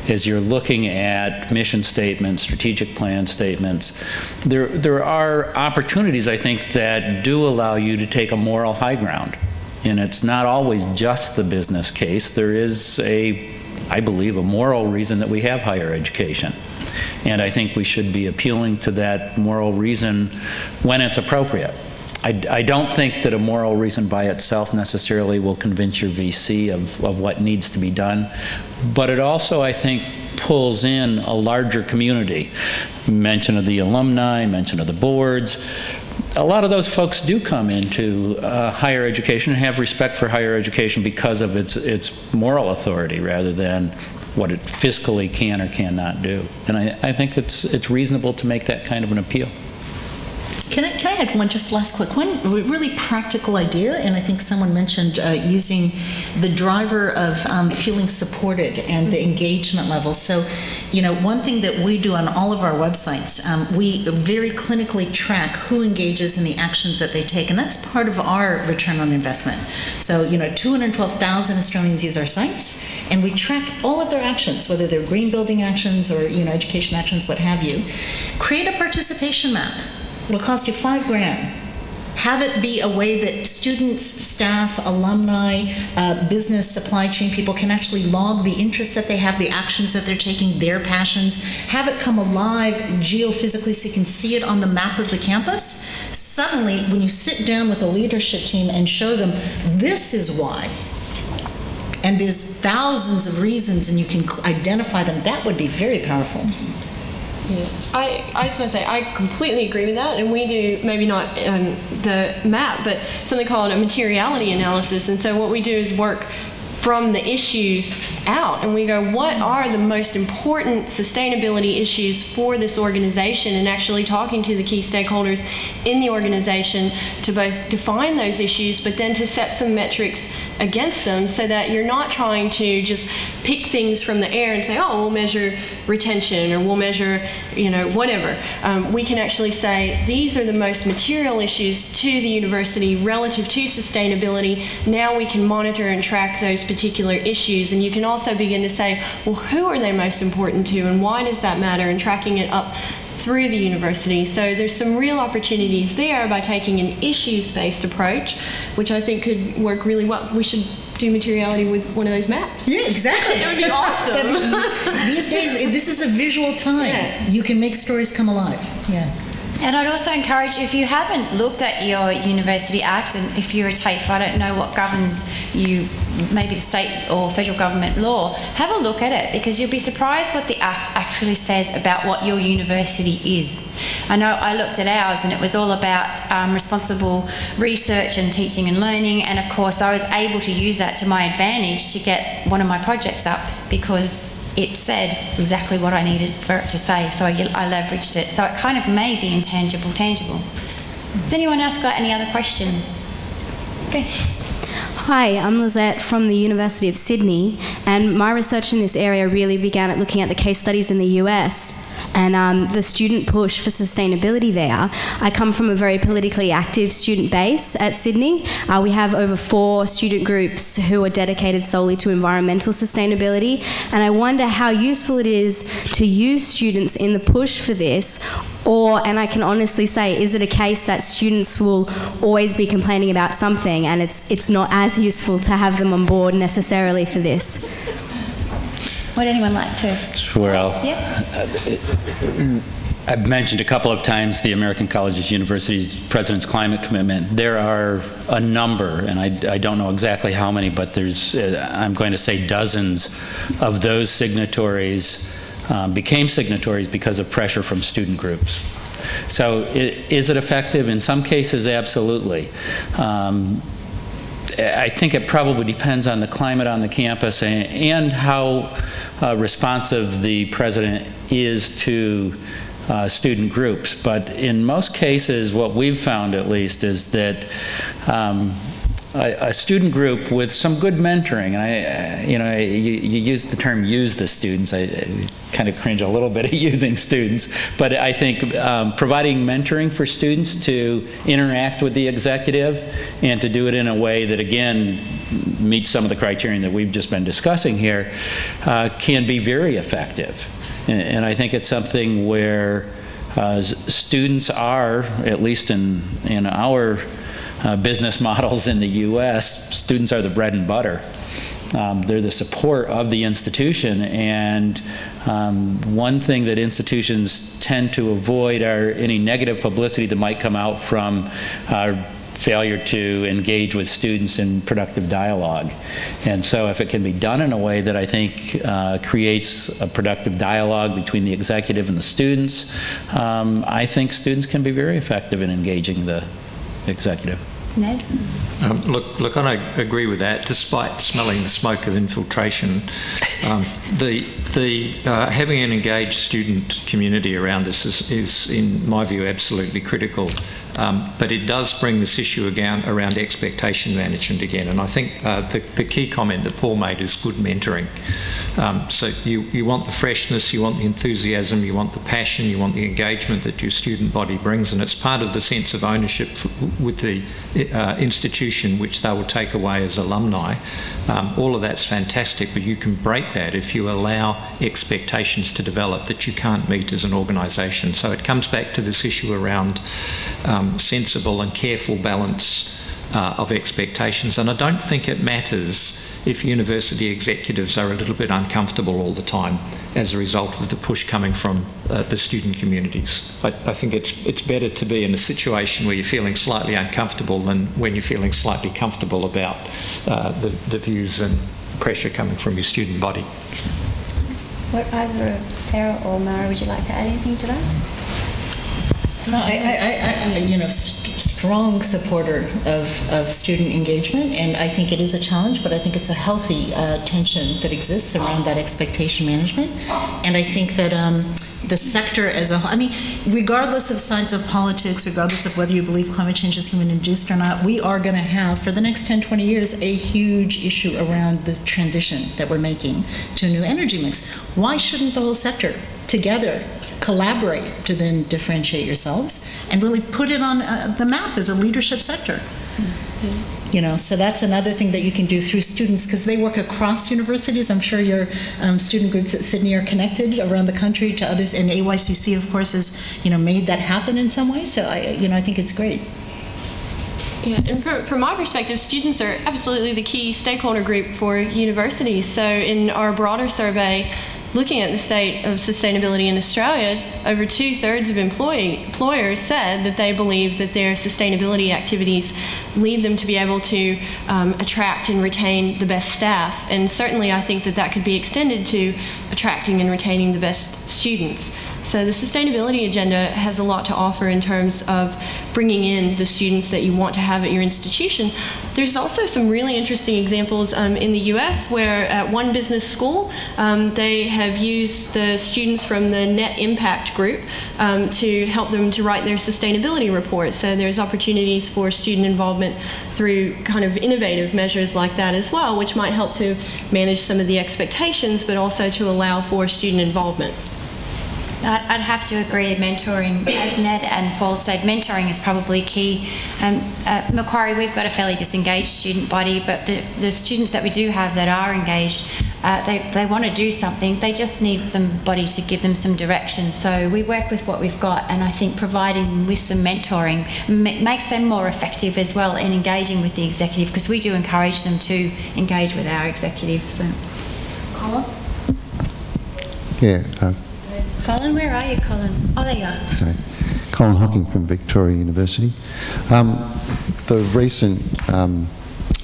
[SPEAKER 3] As you're looking at mission statements, strategic plan statements, there are opportunities, I think, that do allow you to take a moral high ground. And it's not always just the business case. There is I believe, a moral reason that we have higher education. And I think we should be appealing to that moral reason when it's appropriate. I don't think that a moral reason by itself necessarily will convince your VC of what needs to be done, but it also, I think, pulls in a larger community. Mention of the alumni, mention of the boards. A lot of those folks do come into higher education and have respect for higher education because of its moral authority rather than what it fiscally can or cannot do. And I think it's reasonable to make that kind of an appeal.
[SPEAKER 6] Can I add one just last quick one? Really practical idea, and I think someone mentioned using the driver of feeling supported and the engagement level. So, you know, one thing that we do on all of our websites, we very clinically track who engages in the actions that they take, and that's part of our return on investment. So, you know, 212,000 Australians use our sites, and we track all of their actions, whether they're green building actions or, you know, education actions, what have you. Create a participation map. It'll cost you $5 grand. Have it be a way that students, staff, alumni, business, supply chain people can actually log the interests that they have, the actions that they're taking, their passions. Have it come alive geophysically so you can see it on the map of the campus. Suddenly, when you sit down with a leadership team and show them, this is why, and there's thousands of reasons and you can identify them, that would be very powerful.
[SPEAKER 5] Yeah. I just want to say I completely agree with that, and we do maybe not the map, but something called a materiality analysis. And so what we do is work from the issues out, and we go, what are the most important sustainability issues for this organization, and actually talking to the key stakeholders in the organization to both define those issues, but then to set some metrics against them, so that you're not trying to just pick things from the air and say, oh, we'll measure retention, or we'll measure, you know, whatever. We can actually say, these are the most material issues to the university relative to sustainability. Now we can monitor and track those particular issues, and you can also begin to say, well, who are they most important to, and why does that matter, and tracking it up through the university. So there's some real opportunities there by taking an issues-based approach, which I think could work really well. We should do materiality with one of those maps.
[SPEAKER 6] Yeah, exactly.
[SPEAKER 5] It would be awesome.
[SPEAKER 6] These days, this is a visual time.
[SPEAKER 5] Yeah.
[SPEAKER 6] You can make stories come alive. Yeah.
[SPEAKER 1] And I'd also encourage, if you haven't looked at your University Act, and if you're a TAFE, I don't know what governs you, maybe the state or federal government law, have a look at it, because you'll be surprised what the Act actually says about what your university is. I know I looked at ours, and it was all about responsible research and teaching and learning, and of course I was able to use that to my advantage to get one of my projects up, because it said exactly what I needed for it to say, so I leveraged it. So it kind of made the intangible tangible. Has anyone else got any other questions? Okay.
[SPEAKER 9] Hi, I'm Lizette from the University of Sydney, and my research in this area really began at looking at the case studies in the US and the student push for sustainability there. I come from a very politically active student base at Sydney. We have over 4 student groups who are dedicated solely to environmental sustainability, and I wonder how useful it is to use students in the push for this, or, and I can honestly say, is it a case that students will always be complaining about something and it's not as useful to have them on board necessarily for this?
[SPEAKER 1] Would anyone like to?
[SPEAKER 3] Sure. I've mentioned a couple of times the American Colleges University's President's Climate Commitment. There are a number, and I don't know exactly how many, but there's, I'm going to say dozens of those signatories became signatories because of pressure from student groups. So is it effective? In some cases, absolutely. I think it probably depends on the climate on the campus and how responsive the president is to student groups. But in most cases, what we've found at least is that a student group with some good mentoring, and you use the term "use the students." I kind of cringe a little bit at using students, but I think providing mentoring for students to interact with the executive and to do it in a way that, again, meets some of the criterion that we've just been discussing here can be very effective. And I think it's something where students are, at least in our business models in the U.S., students are the bread and butter. They're the support of the institution, and one thing that institutions tend to avoid are any negative publicity that might come out from failure to engage with students in productive dialogue. And so if it can be done in a way that I think creates a productive dialogue between the executive and the students, I think students can be very effective in engaging the executive.
[SPEAKER 1] Ned?
[SPEAKER 4] Look, I don't agree with that. Despite smelling the smoke of infiltration, having an engaged student community around this is, in my view, absolutely critical. But it does bring this issue again around expectation management again. And I think the key comment that Paul made is good mentoring. So you want the freshness, you want the enthusiasm, you want the passion, you want the engagement that your student body brings, and it's part of the sense of ownership with the institution which they will take away as alumni. All of that's fantastic, but you can break that if you allow expectations to develop that you can't meet as an organisation. So it comes back to this issue around sensible and careful balance of expectations, and I don't think it matters if university executives are a little bit uncomfortable all the time as a result of the push coming from the student communities. I think it's better to be in a situation where you're feeling slightly uncomfortable than when you're feeling slightly comfortable about the views and pressure coming from your student body.
[SPEAKER 1] What, either Sara or Mara, would you like to add anything to that?
[SPEAKER 6] No, strong supporter of student engagement, and I think it is a challenge, but I think it's a healthy tension that exists around that expectation management. And I think that the sector as a whole, I mean, regardless of sides of politics, regardless of whether you believe climate change is human-induced or not, we are going to have, for the next 10, 20 years, a huge issue around the transition that we're making to a new energy mix. Why shouldn't the whole sector together collaborate to then differentiate yourselves and really put it on the map as a leadership sector? You know, so that's another thing that you can do through students, because they work across universities. I'm sure your student groups at Sydney are connected around the country to others, and AYCC, of course, has, you know, made that happen in some way. So I think it's great.
[SPEAKER 5] Yeah, and from my perspective, students are absolutely the key stakeholder group for universities. So in our broader survey, looking at the state of sustainability in Australia, over 2/3 of employers said that they believe that their sustainability activities lead them to be able to attract and retain the best staff. And certainly I think that that could be extended to attracting and retaining the best students. So the sustainability agenda has a lot to offer in terms of bringing in the students that you want to have at your institution. There's also some really interesting examples in the US where at one business school they have used the students from the net impact group to help them to write their sustainability report. So there's opportunities for student involvement through kind of innovative measures like that as well, which might help to manage some of the expectations but also to allow for student involvement.
[SPEAKER 1] I'd have to agree, mentoring, as Ned and Paul said, mentoring is probably key. Macquarie, we've got a fairly disengaged student body, but the students that we do have that are engaged, they want to do something, they just need somebody to give them some direction. So we work with what we've got, and I think providing them with some mentoring makes them more effective as well in engaging with the executive, because we do encourage them to engage with our executive. So, Colin?
[SPEAKER 10] Yeah.
[SPEAKER 1] Colin, where are you, Colin? Oh, there you are.
[SPEAKER 10] Sorry. Colin Hocking from Victoria University. The recent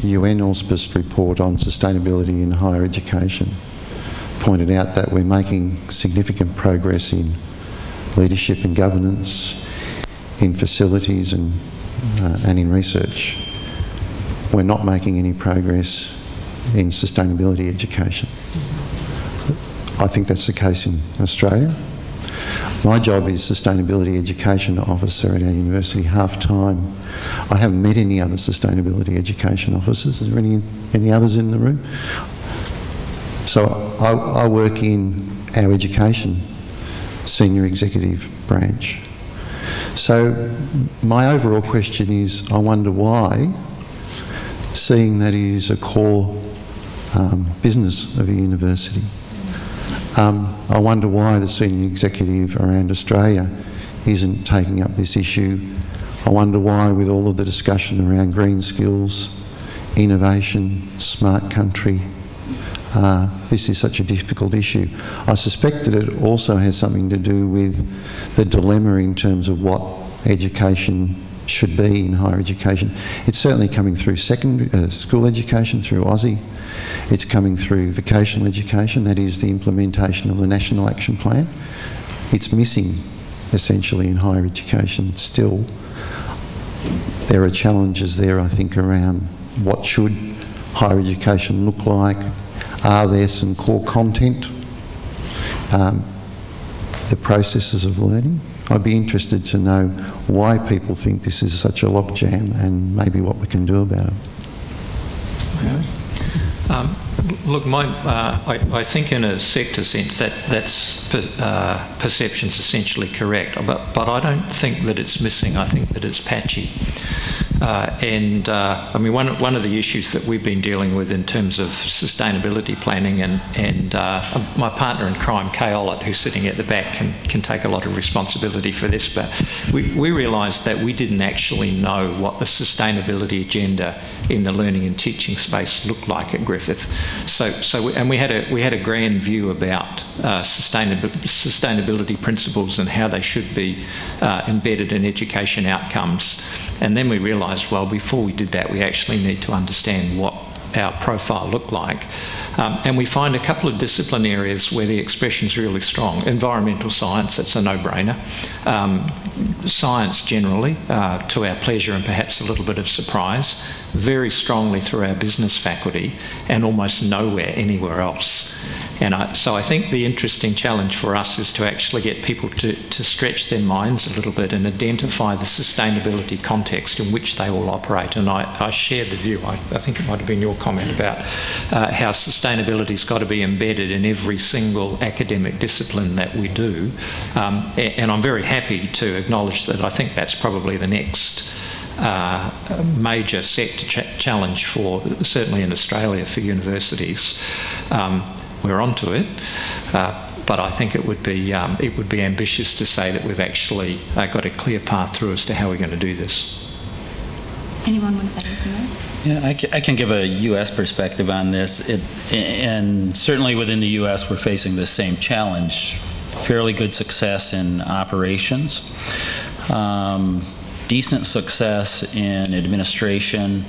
[SPEAKER 10] UN auspiced report on sustainability in higher education pointed out that we're making significant progress in leadership and governance, in facilities and in research. We're not making any progress in sustainability education. I think that's the case in Australia. My job is Sustainability Education Officer at our university half-time. I haven't met any other Sustainability Education Officers. Is there any others in the room? So I work in our education senior executive branch. So my overall question is, I wonder why, seeing that it is a core business of a university, I wonder why the senior executive around Australia isn't taking up this issue. I wonder why, with all of the discussion around green skills, innovation, smart country, this is such a difficult issue. I suspect that it also has something to do with the dilemma in terms of what education should be in higher education. It's certainly coming through secondary school education, through AASHE. It's coming through vocational education, that is the implementation of the National Action Plan. It's missing essentially in higher education still. There are challenges there, I think, around what should higher education look like. Are there some core content? The processes of learning. I'd be interested to know why people think this is such a logjam and maybe what we can do about it.
[SPEAKER 4] Look, I think in a sector sense that's perception's essentially correct, but I don't think that it's missing. I think that it's patchy. I mean, one of the issues that we've been dealing with in terms of sustainability planning, and my partner in crime, Kay Ollett, who's sitting at the back, can take a lot of responsibility for this, but we realised that we didn't actually know what the sustainability agenda in the learning and teaching space looked like at Griffith. And we had a grand view about sustainability principles and how they should be embedded in education outcomes. And then we realised, well, before we did that, we actually need to understand what our profile looked like. And we find a couple of discipline areas where the expression's really strong. Environmental science, it's a no-brainer. Science generally, to our pleasure and perhaps a little bit of surprise, very strongly through our business faculty, and almost nowhere anywhere else. And so I think the interesting challenge for us is to actually get people to stretch their minds a little bit and identify the sustainability context in which they all operate. And I share the view, I think it might have been your comment about how sustainability's got to be embedded in every single academic discipline that we do. And I'm very happy to acknowledge that I think that's probably the next major sector challenge for, certainly in Australia, for universities. We're onto it, but I think it would be ambitious to say that we've actually got a clear path through as to how we're going to do this.
[SPEAKER 1] Anyone want to add anything else?
[SPEAKER 3] Yeah, I can give a U.S. perspective on this, and certainly within the U.S. we're facing the same challenge. Fairly good success in operations, decent success in administration,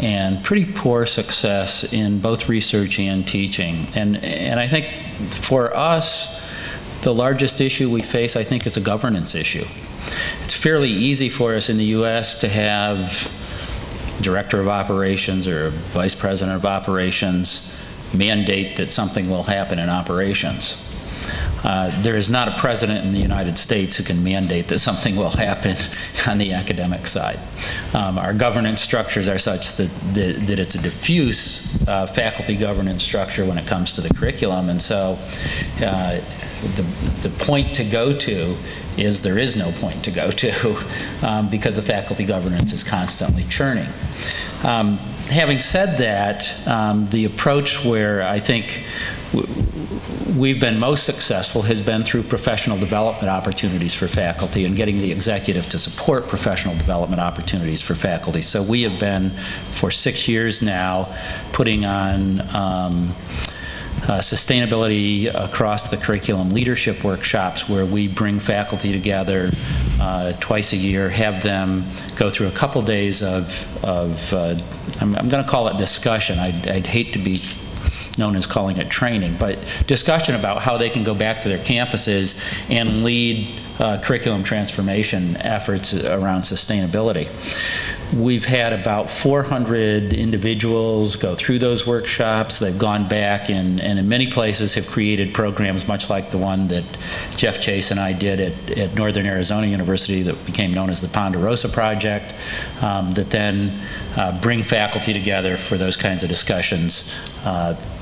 [SPEAKER 3] and pretty poor success in both research and teaching. And I think for us, the largest issue we face, I think, is a governance issue. It's fairly easy for us in the U.S. to have Director of Operations or Vice President of Operations mandate that something will happen in operations. There is not a president in the United States who can mandate that something will happen on the academic side. Our governance structures are such that it's a diffuse faculty governance structure when it comes to the curriculum, and so the point to go to is there is no point to go to because the faculty governance is constantly churning. Having said that, the approach where I think we've been most successful has been through professional development opportunities for faculty and getting the executive to support professional development opportunities for faculty. So we have been, for 6 years now, putting on sustainability across the curriculum leadership workshops where we bring faculty together twice a year, have them go through a couple days of I'm going to call it discussion. I'd hate to be known as calling it training, but discussion about how they can go back to their campuses and lead curriculum transformation efforts around sustainability. We've had about 400 individuals go through those workshops. They've gone back and in many places have created programs much like the one that Jeff Chase and I did at Northern Arizona University that became known as the Ponderosa Project, that then bring faculty together for those kinds of discussions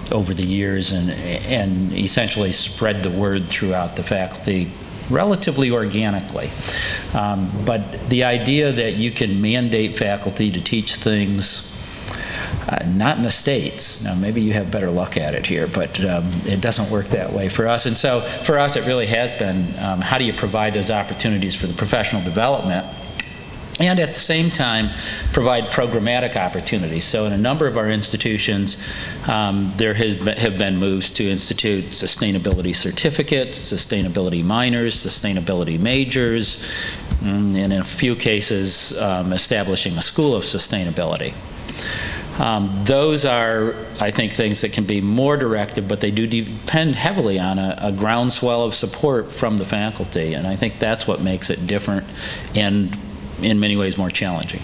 [SPEAKER 3] over the years and essentially spread the word throughout the faculty relatively organically. But the idea that you can mandate faculty to teach things, not in the States, now maybe you have better luck at it here, but it doesn't work that way for us. And so for us it really has been how do you provide those opportunities for the professional development and at the same time provide programmatic opportunities. So in a number of our institutions, there have been moves to institute sustainability certificates, sustainability minors, sustainability majors, and in a few cases establishing a school of sustainability. Those are, I think, things that can be more directive, but they do depend heavily on a groundswell of support from the faculty, and I think that's what makes it different and in many ways more challenging.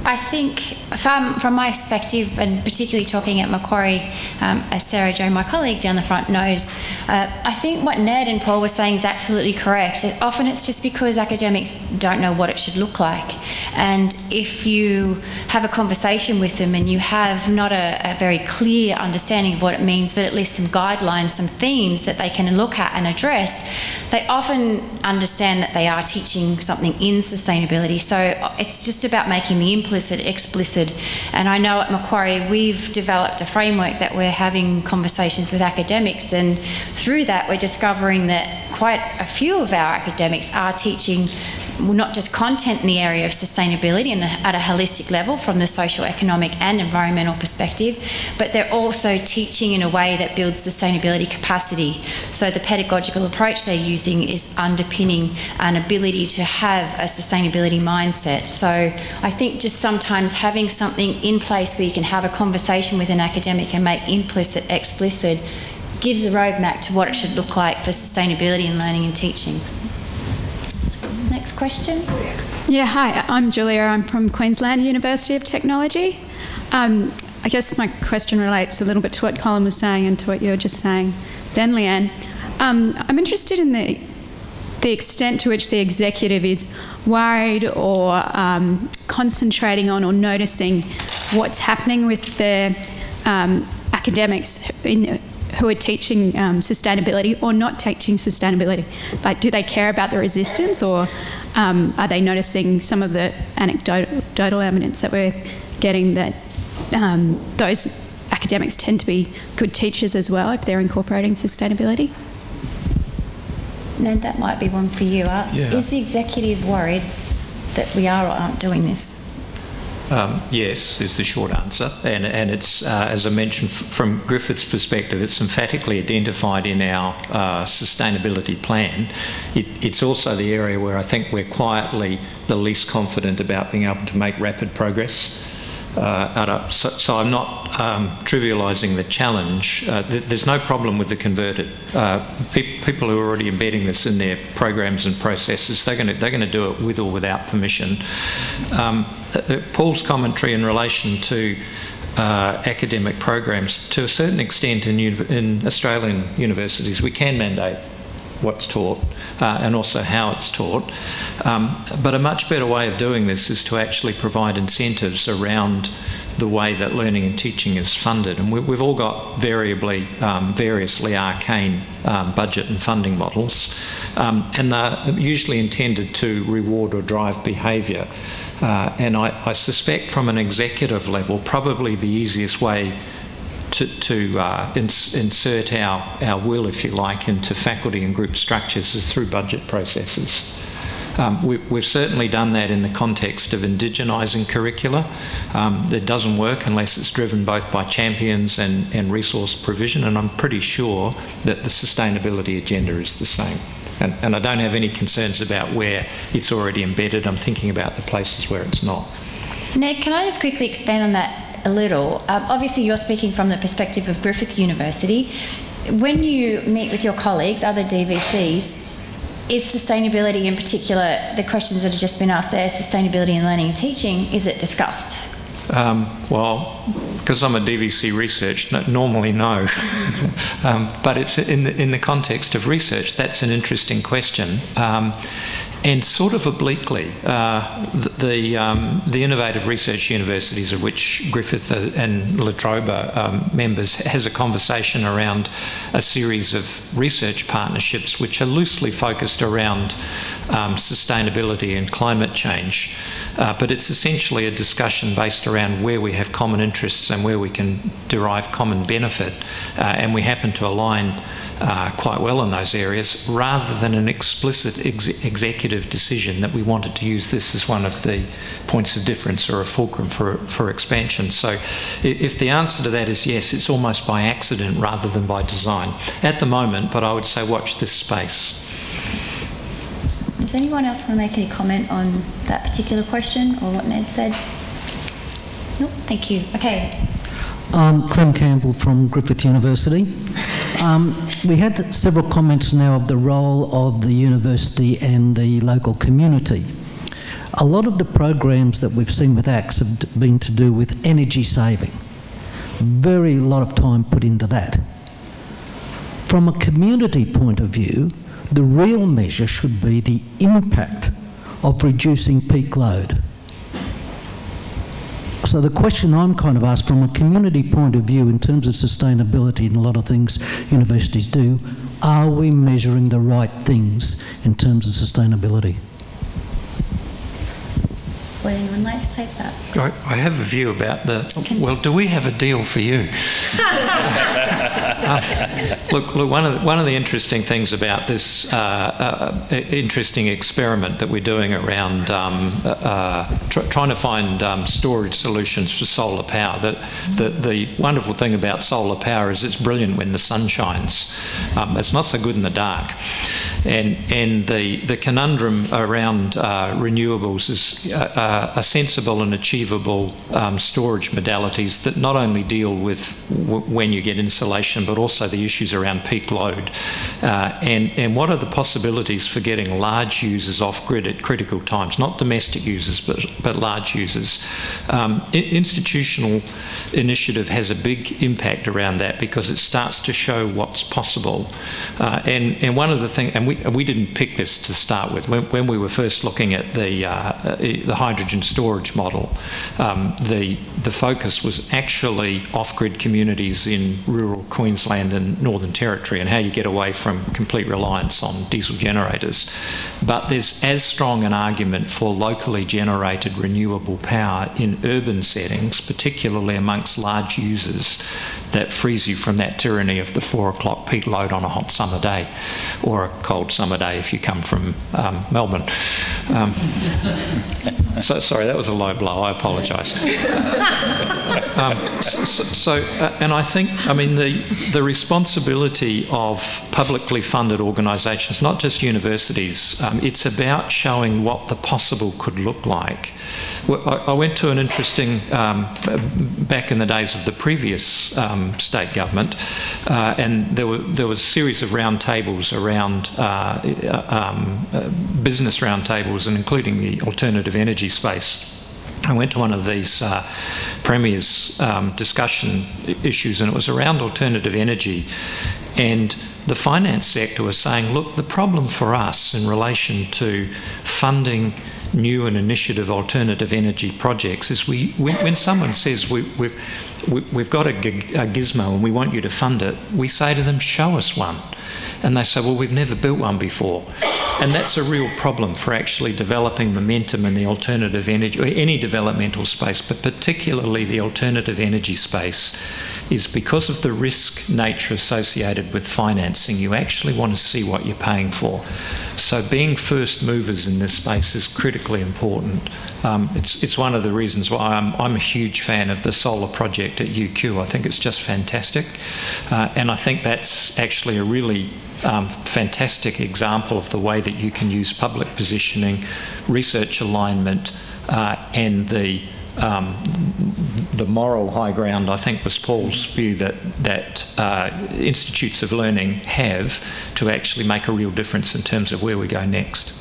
[SPEAKER 1] I think from my perspective, and particularly talking at Macquarie, as Sarah Jo, my colleague down the front, knows, I think what Ned and Paul were saying is absolutely correct. Often it's just because academics don't know what it should look like. And if you have a conversation with them and you have not a very clear understanding of what it means, but at least some guidelines, some themes that they can look at and address, they often understand that they are teaching something in sustainability. So it's just about making the implicit explicit. And I know at Macquarie we've developed a framework that we're having conversations with academics, and through that we're discovering that quite a few of our academics are teaching not just content in the area of sustainability and at a holistic level from the socio-economic and environmental perspective, but they're also teaching in a way that builds sustainability capacity. So the pedagogical approach they're using is underpinning an ability to have a sustainability mindset. So I think just sometimes having something in place where you can have a conversation with an academic and make implicit explicit gives a roadmap to what it should look like for sustainability in learning and teaching. Next question.
[SPEAKER 11] Yeah, hi, I'm Julia. I'm from Queensland University of Technology. I guess my question relates a little bit to what Colin was saying and to what you were just saying then, Leanne. I'm interested in the extent to which the executive is worried or concentrating on or noticing what's happening with the academics who are teaching sustainability or not teaching sustainability. Like, do they care about the resistance, or are they noticing some of the anecdotal evidence that we're getting that those academics tend to be good teachers as well if they're incorporating sustainability?
[SPEAKER 1] Ned, that might be one for you. Is the executive worried that we are or aren't doing this?
[SPEAKER 4] Yes, is the short answer. And it's, as I mentioned, from Griffith's perspective, it's emphatically identified in our sustainability plan. It's also the area where I think we're quietly the least confident about being able to make rapid progress. So I'm not trivialising the challenge. There's no problem with the converted. People who are already embedding this in their programs and processes, they're going to do it with or without permission. Paul's commentary in relation to academic programs, to a certain extent in Australian universities, we can mandate what's taught and also how it's taught. But a much better way of doing this is to actually provide incentives around the way that learning and teaching is funded. And we've all got variously arcane budget and funding models, and they're usually intended to reward or drive behaviour. And I suspect from an executive level, probably the easiest way to insert our will, if you like, into faculty and group structures is through budget processes. We've certainly done that in the context of indigenising curricula. It doesn't work unless it's driven both by champions and resource provision, and I'm pretty sure that the sustainability agenda is the same. And I don't have any concerns about where it's already embedded. I'm thinking about the places where it's not.
[SPEAKER 1] Ned, can I just quickly expand on that a little? Obviously, you're speaking from the perspective of Griffith University. When you meet with your colleagues, other DVCs, is sustainability in particular, the questions that have just been asked there, sustainability in learning and teaching, is it discussed?
[SPEAKER 4] Well, because I'm a DVC research, normally no. But it's in the context of research, that's an interesting question. And sort of obliquely, the innovative research universities, of which Griffith and La Trobe are members, has a conversation around a series of research partnerships which are loosely focused around sustainability and climate change. But it's essentially a discussion based around where we have common interests and where we can derive common benefit, and we happen to align quite well in those areas, rather than an explicit executive decision that we wanted to use this as one of the points of difference or a fulcrum for expansion. So if the answer to that is yes, it's almost by accident rather than by design at the moment, but I would say watch this space.
[SPEAKER 1] Does anyone else want to make any comment on that particular question or what Ned said? No, thank you. Okay.
[SPEAKER 12] Clem Campbell from Griffith University. We had several comments now of the role of the university and the local community. A lot of the programs that we've seen with AASHE have been to do with energy saving. Very lot of time put into that. From a community point of view, the real measure should be the impact of reducing peak load. So the question I'm kind of asked from a community point of view in terms of sustainability and a lot of things universities do, are we measuring the right things in terms of sustainability?
[SPEAKER 1] Would anyone like to take that?
[SPEAKER 4] I have a view about well, do we have a deal for you? Look, one of the interesting things about this interesting experiment that we're doing around trying to find storage solutions for solar power, the wonderful thing about solar power is it's brilliant when the sun shines. It's not so good in the dark. And the conundrum around renewables is a sensible and achievable storage modalities that not only deal with when you get insolation, but also the issues around peak load. And what are the possibilities for getting large users off grid at critical times, not domestic users, but large users. Institutional initiative has a big impact around that because it starts to show what's possible. And one of the things, and we didn't pick this to start with, when we were first looking at the hydrogen storage model, the focus was actually off-grid communities in rural Queensland and Northern Territory and how you get away from complete reliance on diesel generators. But there's as strong an argument for locally generated renewable power in urban settings, particularly amongst large users, that frees you from that tyranny of the 4 o'clock peak load on a hot summer day, or a cold summer day if you come from Melbourne. So sorry, that was a low blow. I apologise. And I think, the responsibility of publicly funded organisations, not just universities, it's about showing what the possible could look like. I went to an interesting, back in the days of the previous state government, and there was a series of round tables around business round tables, and including the alternative energy space. I went to one of these Premier's discussion issues, and it was around alternative energy. And the finance sector was saying, look, the problem for us in relation to funding new and initiative alternative energy projects is when someone says we've got a gizmo and we want you to fund it, we say to them, show us one. And they say, well, we've never built one before. And that's a real problem for actually developing momentum in the alternative energy, or any developmental space, but particularly the alternative energy space, is because of the risk nature associated with financing, you actually want to see what you're paying for. So being first movers in this space is critically important. It's one of the reasons why I'm a huge fan of the solar project at UQ. I think it's just fantastic. And I think that's actually a really fantastic example of the way that you can use public positioning, research alignment, and the moral high ground, I think, was Paul's view that institutes of learning have to actually make a real difference in terms of where we go next.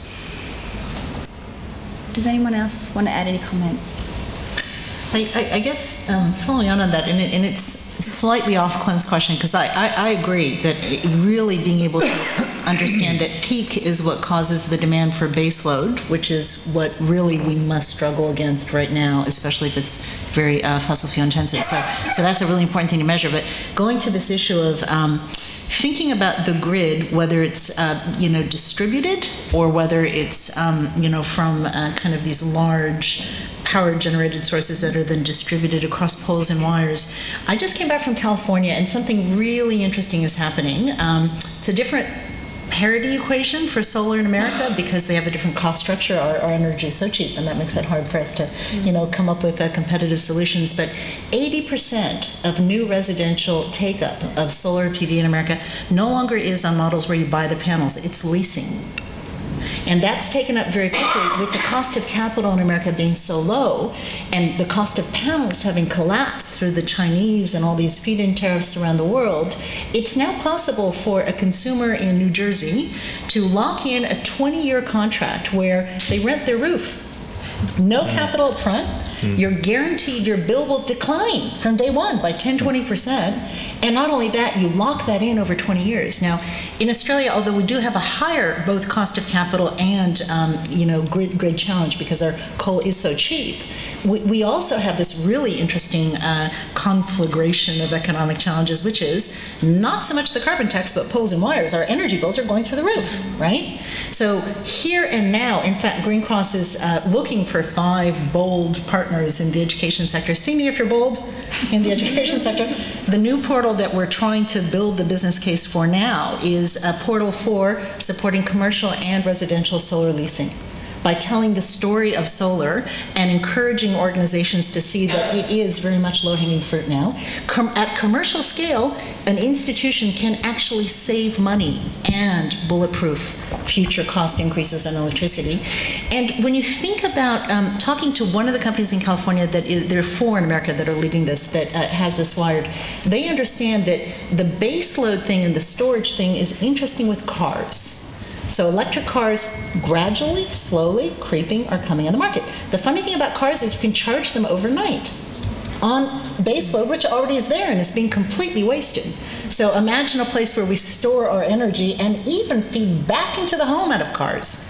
[SPEAKER 1] Does anyone else want to add any comment?
[SPEAKER 6] I guess following on that, and it's slightly off Clem's question, because I agree that really being able to understand that peak is what causes the demand for base load, which is what really we must struggle against right now, especially if it's very fossil fuel intensive. So that's a really important thing to measure. But going to this issue of thinking about the grid, whether it's distributed or whether it's from kind of these large power generated sources that are then distributed across poles and wires. I just came back from California, and something really interesting is happening. It's a different parity equation for solar in America because they have a different cost structure. Our energy is so cheap, and that makes it hard for us to come up with competitive solutions. But 80% of new residential take-up of solar PV in America no longer is on models where you buy the panels. It's leasing. And that's taken up very quickly with the cost of capital in America being so low and the cost of panels having collapsed through the Chinese and all these feed-in tariffs around the world. It's now possible for a consumer in New Jersey to lock in a 20-year contract where they rent their roof. No capital up front. You're guaranteed your bill will decline from day one by 10-20%. And not only that, you lock that in over 20 years. Now, in Australia, although we do have a higher both cost of capital and grid challenge because our coal is so cheap, we also have this really interesting conflagration of economic challenges, which is not so much the carbon tax, but poles and wires. Our energy bills are going through the roof, right? So here and now, in fact, Green Cross is looking for 5 bold partners in the education sector. See me if you're bold in the education sector. The new portal that we're trying to build the business case for now is a portal for supporting commercial and residential solar leasing, by telling the story of solar and encouraging organizations to see that it is very much low-hanging fruit now. At commercial scale, an institution can actually save money and bulletproof future cost increases on electricity. And when you think about talking to one of the companies in California, there are 4 in America that are leading this, that has this wired, they understand that the base load thing and the storage thing is interesting with cars. So electric cars gradually, slowly, creeping, are coming on the market. The funny thing about cars is you can charge them overnight on base load, which already is there and is being completely wasted. So imagine a place where we store our energy and even feed back into the home out of cars.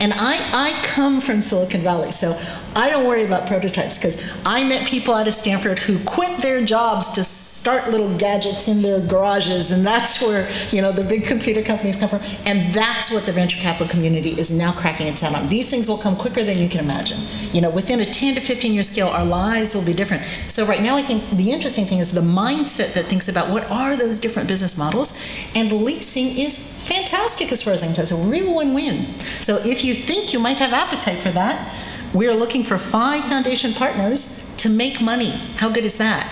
[SPEAKER 6] And I come from Silicon Valley, so I don't worry about prototypes, because I met people out of Stanford who quit their jobs to start little gadgets in their garages, and that's where, you know, the big computer companies come from, and that's what the venture capital community is now cracking its head on. These things will come quicker than you can imagine. You know, within a 10 to 15 year scale, our lives will be different. So right now, I think the interesting thing is the mindset that thinks about what are those different business models, and leasing is fantastic as far as I can tell. It's a real win-win. So if you think you might have appetite for that, we are looking for 5 foundation partners to make money. How good is that?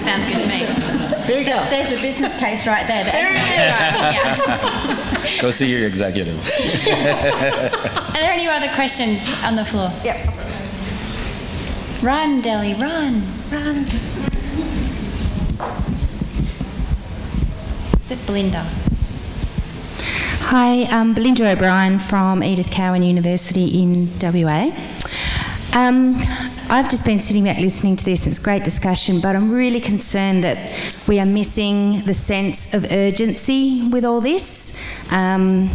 [SPEAKER 1] Sounds good to me.
[SPEAKER 6] There you go.
[SPEAKER 1] There's a business case right there.
[SPEAKER 6] There it is.
[SPEAKER 1] Yeah.
[SPEAKER 8] Go see your executive.
[SPEAKER 1] Are there any other questions on the floor?
[SPEAKER 6] Yep.
[SPEAKER 1] Run, Delhi, run, run. Is it Belinda?
[SPEAKER 13] Hi, I'm Belinda O'Brien from Edith Cowan University in WA. I've just been sitting back listening to this, and it's great discussion, but I'm really concerned that we are missing the sense of urgency with all this. And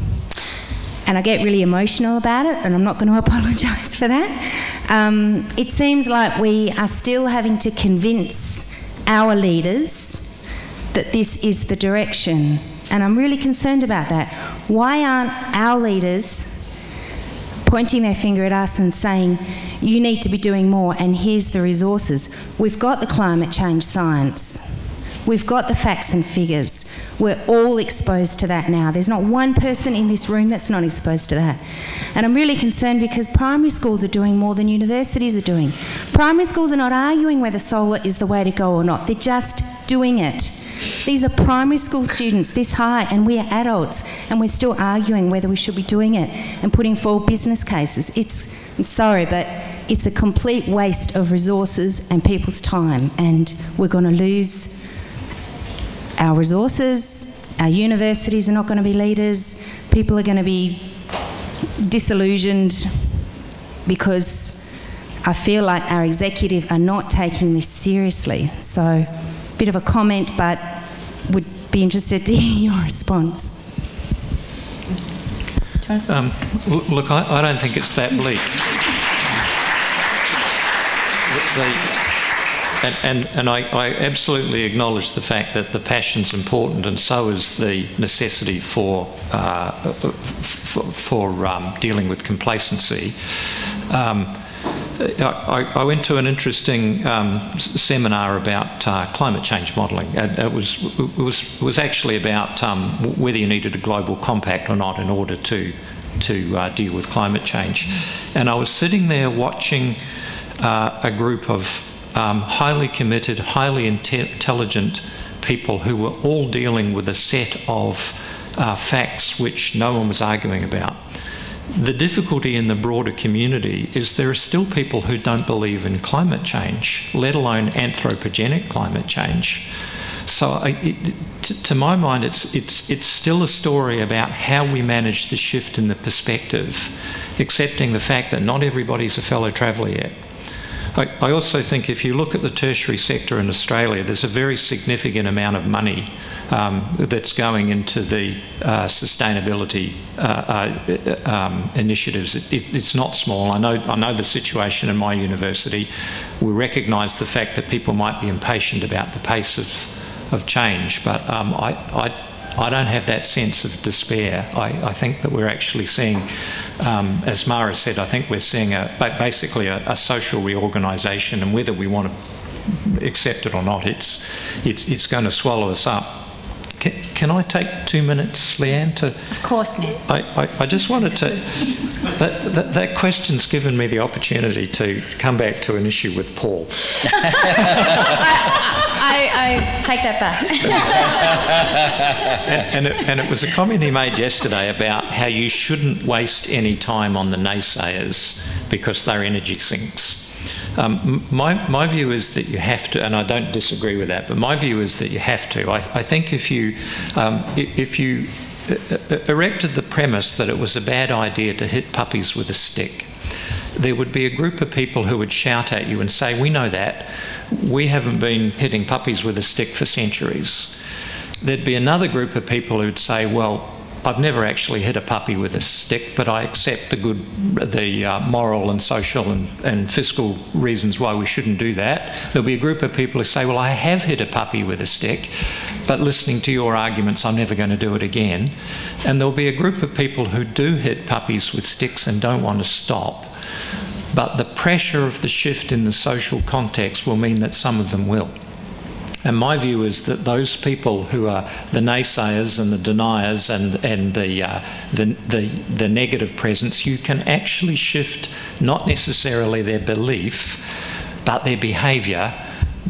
[SPEAKER 13] I get really emotional about it, and I'm not going to apologise for that. It seems like we are still having to convince our leaders that this is the direction. And I'm really concerned about that. Why aren't our leaders pointing their finger at us and saying, you need to be doing more, and here's the resources? We've got the climate change science. We've got the facts and figures. We're all exposed to that now. There's not one person in this room that's not exposed to that. And I'm really concerned because primary schools are doing more than universities are doing. Primary schools are not arguing whether solar is the way to go or not. They're just doing it. These are primary school students this high, and we are adults, and we're still arguing whether we should be doing it and putting forward business cases. I'm sorry, but it's a complete waste of resources and people's time, and we're going to lose our resources. Our universities are not going to be leaders. People are going to be disillusioned because I feel like our executive are not taking this seriously. So, bit of a comment, but would be interested to hear your response.
[SPEAKER 4] Look, I don't think it's that bleak. And I absolutely acknowledge the fact that the passion's important, and so is the necessity for dealing with complacency. I went to an interesting seminar about climate change modelling. It was actually about whether you needed a global compact or not in order to deal with climate change. And I was sitting there watching a group of highly committed, highly intelligent people who were all dealing with a set of facts which no one was arguing about. The difficulty in the broader community is there are still people who don't believe in climate change, let alone anthropogenic climate change. So to my mind, it's still a story about how we manage the shift in the perspective, accepting the fact that not everybody's a fellow traveller yet. I also think if you look at the tertiary sector in Australia, there's a very significant amount of money that's going into the sustainability initiatives. It's not small. I know the situation in my university. We recognise the fact that people might be impatient about the pace of change, but I don't have that sense of despair. I think that we're actually seeing, as Mara said, I think we're seeing basically a social reorganisation, and whether we want to accept it or not, it's going to swallow us up. Can I take 2 minutes, Leanne?
[SPEAKER 1] Of course, ma'am.
[SPEAKER 4] I just wanted to... That question's given me the opportunity to come back to an issue with Paul.
[SPEAKER 1] I take that back.
[SPEAKER 4] and it was a comment he made yesterday about how you shouldn't waste any time on the naysayers because they're energy sinks. My view is that you have to, and I don't disagree with that, but my view is that you have to. I think if you erected the premise that it was a bad idea to hit puppies with a stick, there would be a group of people who would shout at you and say, we know that. We haven't been hitting puppies with a stick for centuries. There'd be another group of people who'd say, well, I've never actually hit a puppy with a stick, but I accept the moral and social and fiscal reasons why we shouldn't do that. There'll be a group of people who say, well, I have hit a puppy with a stick, but listening to your arguments, I'm never going to do it again. And there'll be a group of people who do hit puppies with sticks and don't want to stop. But the pressure of the shift in the social context will mean that some of them will. And my view is that those people who are the naysayers and the deniers and the negative presence, you can actually shift not necessarily their belief, but their behaviour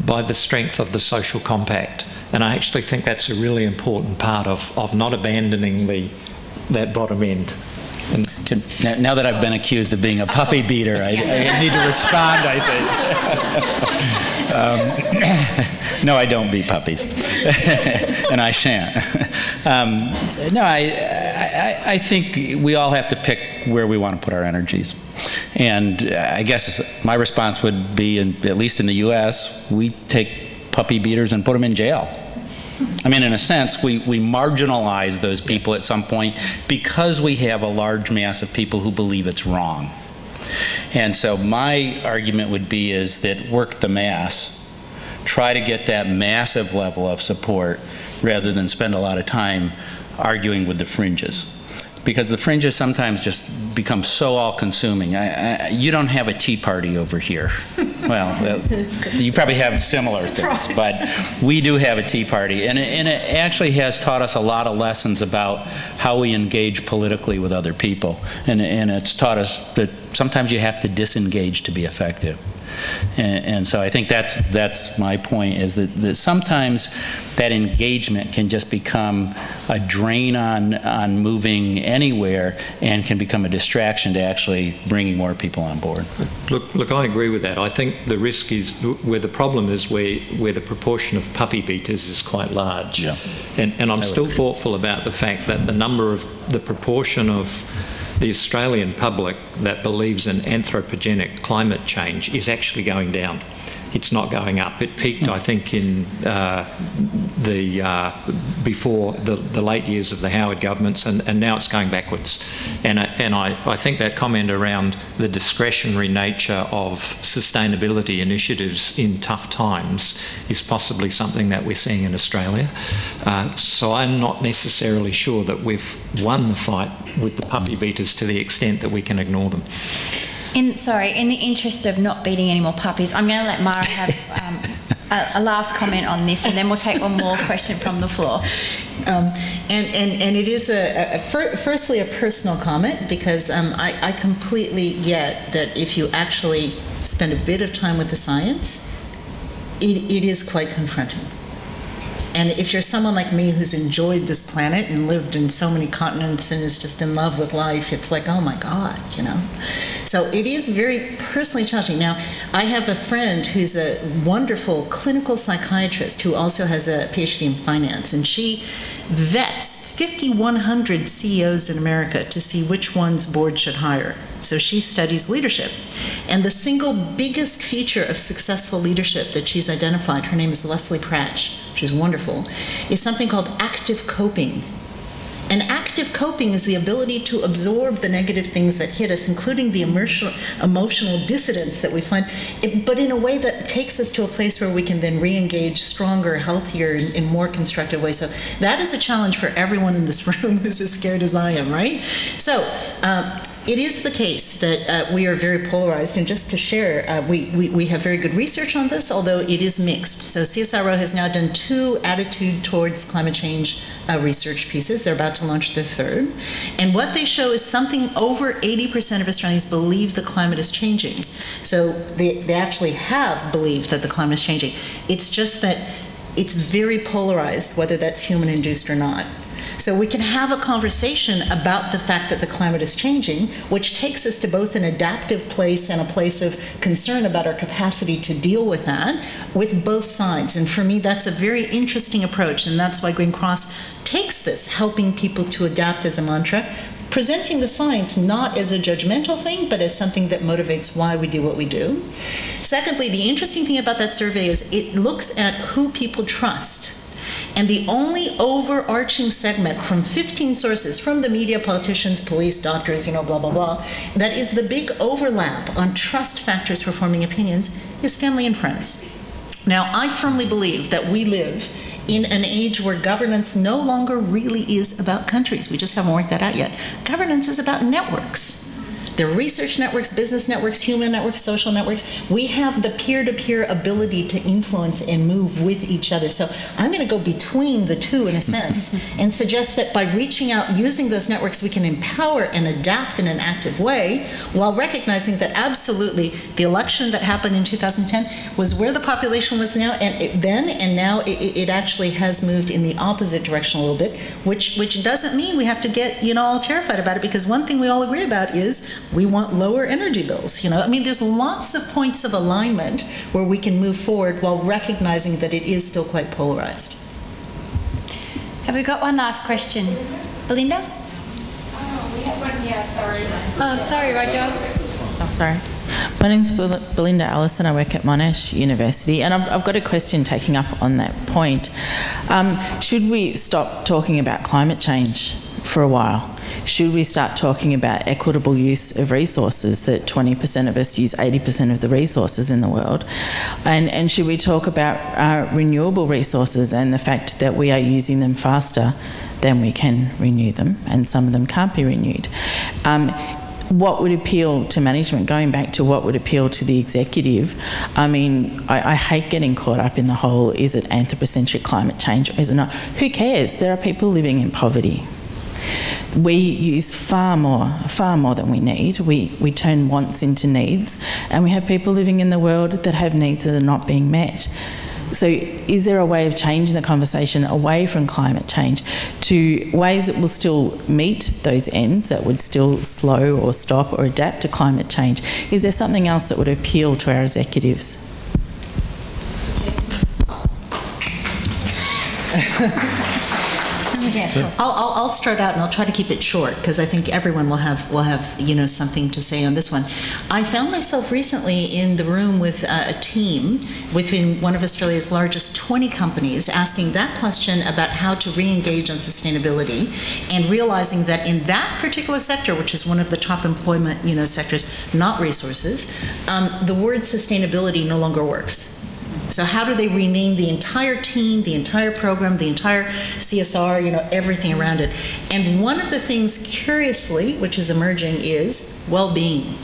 [SPEAKER 4] by the strength of the social compact. And I actually think that's a really important part of not abandoning that bottom end.
[SPEAKER 3] Now that I've been accused of being a puppy beater, I need to respond, I think. No, I don't beat puppies, and I shan't. No, I think we all have to pick where we want to put our energies. And I guess my response would be, at least in the US, we take puppy beaters and put them in jail. I mean, in a sense, we marginalize those people at some point because we have a large mass of people who believe it's wrong. And so my argument would be is that work the mass. Try to get that massive level of support rather than spend a lot of time arguing with the fringes. Because the fringes sometimes just become so all-consuming. You don't have a tea party over here. Well, you probably have similar things, but we do have a tea party. And it actually has taught us a lot of lessons about how we engage politically with other people. And it's taught us that sometimes you have to disengage to be effective. And so I think that's my point, is that sometimes that engagement can just become a drain on moving anywhere and can become a distraction to actually bringing more people on board.
[SPEAKER 4] Look, I agree with that. I think the risk is, where the problem is, where the proportion of puppy beaters is quite large. Yeah. And I'm still thoughtful about the fact that the proportion of the Australian public that believes in anthropogenic climate change is actually going down. It's not going up. It peaked, I think, in before the late years of the Howard governments, and now it's going backwards. And I think that comment around the discretionary nature of sustainability initiatives in tough times is possibly something that we're seeing in Australia. So I'm not necessarily sure that we've won the fight with the puppy beaters to the extent that we can ignore them.
[SPEAKER 1] In the interest of not beating any more puppies, I'm going to let Mara have a last comment on this, and then we'll take one more question from the floor.
[SPEAKER 6] And it is firstly a personal comment, because I completely get that if you actually spend a bit of time with the science, it is quite confronting. And if you're someone like me who's enjoyed this planet and lived in so many continents and is just in love with life, it's like, oh my God, you know. So it is very personally challenging. Now, I have a friend who's a wonderful clinical psychiatrist who also has a PhD in finance, and she vets 5,100 CEOs in America to see which ones boards should hire. So she studies leadership. And the single biggest feature of successful leadership that she's identified, her name is Leslie Pratch, she's wonderful, is something called active coping. And active coping is the ability to absorb the negative things that hit us, including the emotional dissidence that we find, but in a way that takes us to a place where we can then re-engage stronger, healthier, in more constructive ways. So that is a challenge for everyone in this room who's as scared as I am, right? So it is the case that we are very polarized, and just to share, we have very good research on this, although it is mixed. So CSIRO has now done 2 attitude towards climate change research pieces. They're about to launch their 3rd. And what they show is something over 80% of Australians believe the climate is changing. So they actually have believed that the climate is changing. It's just that it's very polarized, whether that's human-induced or not. So we can have a conversation about the fact that the climate is changing, which takes us to both an adaptive place and a place of concern about our capacity to deal with that, with both sides. And for me, that's a very interesting approach, and that's why Green Cross takes this, helping people to adapt as a mantra, presenting the science not as a judgmental thing, but as something that motivates why we do what we do. Secondly, the interesting thing about that survey is it looks at who people trust. And the only overarching segment from 15 sources, from the media, politicians, police, doctors, blah, blah, blah, that is the big overlap on trust factors for forming opinions is family and friends. Now, I firmly believe that we live in an age where governance no longer really is about countries. We just haven't worked that out yet. Governance is about networks. There are research networks, business networks, human networks, social networks. We have the peer-to-peer ability to influence and move with each other. So I'm going to go between the two in a sense and suggest that by reaching out, using those networks, we can empower and adapt in an active way while recognizing that absolutely the election that happened in 2010 was where the population was now, and now it actually has moved in the opposite direction a little bit, which doesn't mean we have to get all terrified about it, because one thing we all agree about is we want lower energy bills. I mean, there's lots of points of alignment where we can move forward while recognizing that it is still quite polarized.
[SPEAKER 1] Have we got one last question? Belinda?
[SPEAKER 14] We have one here, sorry.
[SPEAKER 1] Oh, sorry, Roger.
[SPEAKER 14] Oh, sorry. My name's Belinda Allison. I work at Monash University, and I've got a question taking up on that point. Should we stop talking about climate change for a while? Should we start talking about equitable use of resources, that 20% of us use 80% of the resources in the world? And should we talk about renewable resources and the fact that we are using them faster than we can renew them, and some of them can't be renewed? What would appeal to management, going back to what would appeal to the executive? I mean, I hate getting caught up in the whole, is it anthropocentric climate change or is it not? Who cares? There are people living in poverty. We use far more than we need. We turn wants into needs, and we have people living in the world that have needs that are not being met. So is there a way of changing the conversation away from climate change to ways that will still meet those ends, that would still slow or stop or adapt to climate change? Is there something else that would appeal to our executives?
[SPEAKER 6] I'll start out, and I'll try to keep it short, because I think everyone will have something to say on this one. I found myself recently in the room with a team within one of Australia's largest 20 companies asking that question about how to re-engage on sustainability, and realizing that in that particular sector, which is one of the top employment sectors, not resources, the word sustainability no longer works. So how do they rename the entire team, the entire program, the entire CSR, everything around it? And one of the things, curiously, which is emerging is well-being.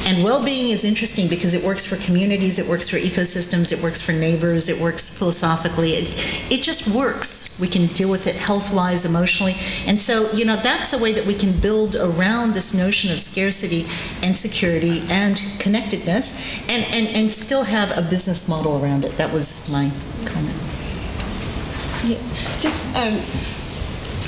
[SPEAKER 6] And well-being is interesting because it works for communities, it works for ecosystems, it works for neighbors, it works philosophically. It just works. We can deal with it health-wise, emotionally. And so, that's a way that we can build around this notion of scarcity and security and connectedness and still have a business model around it. That was my comment.
[SPEAKER 5] Yeah, just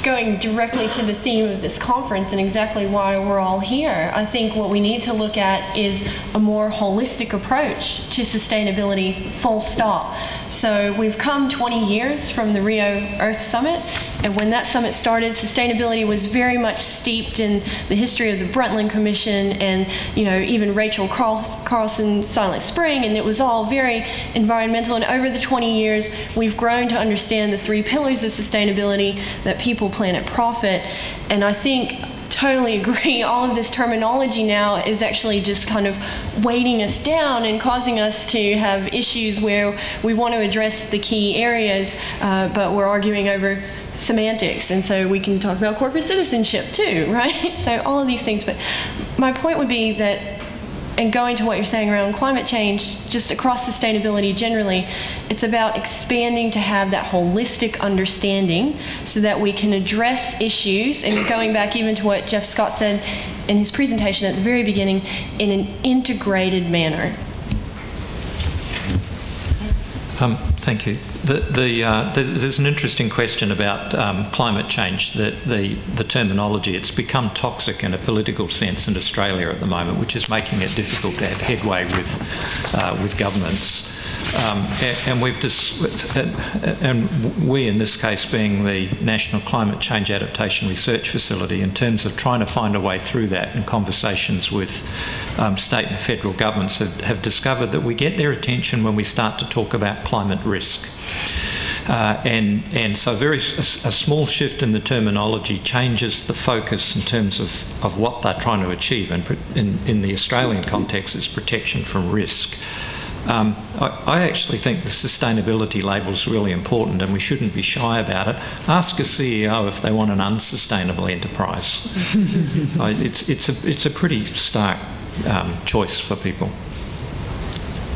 [SPEAKER 5] going directly to the theme of this conference and exactly why we're all here, I think what we need to look at is a more holistic approach to sustainability, full stop. So we've come 20 years from the Rio Earth Summit, And when that summit started, sustainability was very much steeped in the history of the Brundtland Commission and, even Rachel Carlson's Silent Spring, and it was all very environmental. And over the 20 years, we've grown to understand the 3 pillars of sustainability: that people, planet, profit. And I think, totally agree, all of this terminology now is actually just kind of weighting us down and causing us to have issues where we want to address the key areas, but we're arguing over semantics. And so we can talk about corporate citizenship too, right? So all of these things. But my point would be that, and going to what you're saying around climate change, just across sustainability generally, it's about expanding to have that holistic understanding so that we can address issues, and going back even to what Jeff Scott said in his presentation at the very beginning, in an integrated manner.
[SPEAKER 4] Thank you. There's an interesting question about climate change, the terminology. It's become toxic in a political sense in Australia at the moment, which is making it difficult to have headway with governments. And we, in this case, being the National Climate Change Adaptation Research Facility, in terms of trying to find a way through that in conversations with state and federal governments, have discovered that we get their attention when we start to talk about climate risk. And so a small shift in the terminology changes the focus in terms of what they're trying to achieve. And in the Australian context, it's protection from risk. I actually think the sustainability label is really important, and we shouldn't be shy about it. Ask a CEO if they want an unsustainable enterprise. It's a pretty stark choice for people.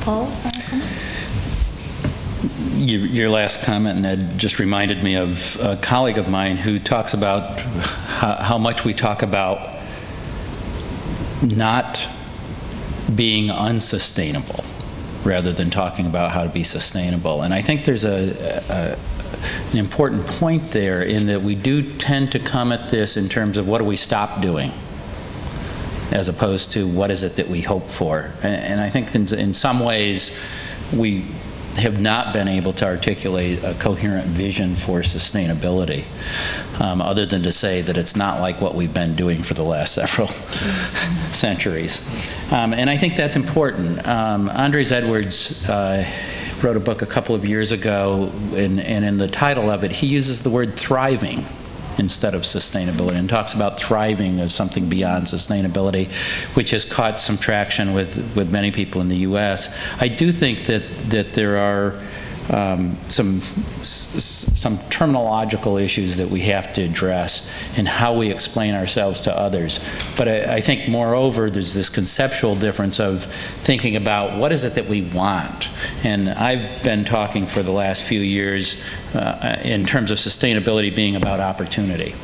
[SPEAKER 1] Paul?
[SPEAKER 3] Your last comment, Ned, just reminded me of a colleague of mine who talks about how much we talk about not being unsustainable rather than talking about how to be sustainable. And I think there's an important point there, in that we do tend to come at this in terms of what do we stop doing, as opposed to what is it that we hope for. And I think in some ways we have not been able to articulate a coherent vision for sustainability, other than to say that it's not like what we've been doing for the last several centuries. And I think that's important. Andres Edwards wrote a book a couple of years ago, and in the title of it, he uses the word thriving instead of sustainability, and talks about thriving as something beyond sustainability, which has caught some traction with many people in the U.S. I do think that there are some terminological issues that we have to address in how we explain ourselves to others. But I think, moreover, there's this conceptual difference of thinking about what is it that we want. And I've been talking for the last few years in terms of sustainability being about opportunity.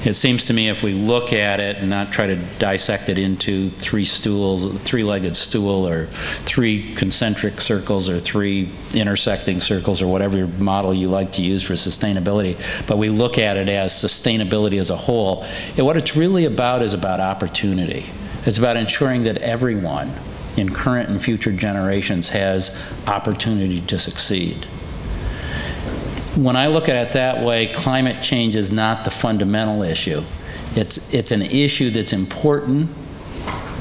[SPEAKER 3] It seems to me, if we look at it and not try to dissect it into three-legged stool, or 3 concentric circles, or 3 intersecting circles, or whatever model you like to use for sustainability, but we look at it as sustainability as a whole, and what it's really about is about opportunity. It's about ensuring that everyone in current and future generations has opportunity to succeed. When I look at it that way, climate change is not the fundamental issue. It's an issue that's important,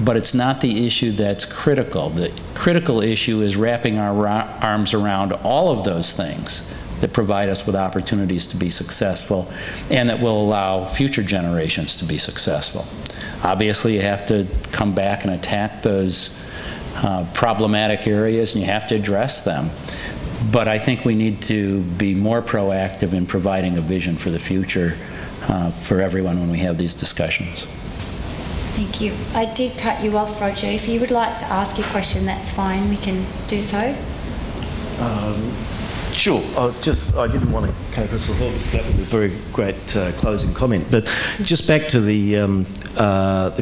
[SPEAKER 3] but it's not the issue that's critical. The critical issue is wrapping our arms around all of those things that provide us with opportunities to be successful, and that will allow future generations to be successful. Obviously, you have to come back and attack those problematic areas, and you have to address them. But I think we need to be more proactive in providing a vision for the future for everyone when we have these discussions.
[SPEAKER 1] Thank you. I did cut you off, Roger. If you would like to ask your question, that's fine. We can do so.
[SPEAKER 15] Sure. I didn't want to because that was a very great closing comment. But just back to the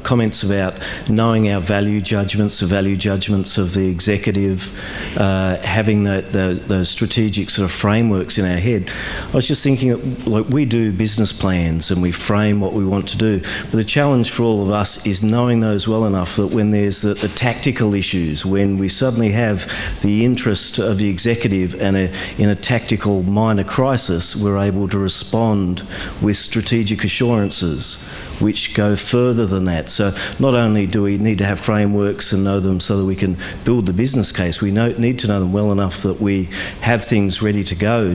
[SPEAKER 15] comments about knowing our value judgments, the value judgments of the executive, having those strategic sort of frameworks in our head. I was just thinking, like, we do business plans and we frame what we want to do. But the challenge for all of us is knowing those well enough that when there's the tactical issues, when we suddenly have the interest of the executive and in in a tactical minor crisis, we're able to respond with strategic assurances which go further than that. So not only do we need to have frameworks and know them so that we can build the business case, we need to know them well enough that we have things ready to go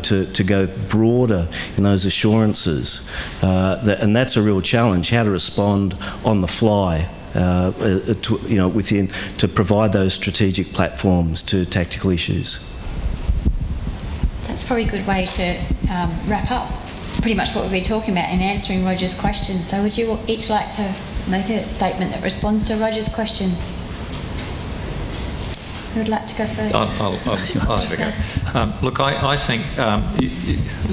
[SPEAKER 15] broader in those assurances. And that's a real challenge, how to respond on the fly. To provide those strategic platforms to tactical issues.
[SPEAKER 1] That's probably a good way to wrap up pretty much what we've been talking about in answering Roger's question. So would you each like to make a statement that responds to Roger's question? Who would like to go first?
[SPEAKER 4] I'll have a go. Look, I think,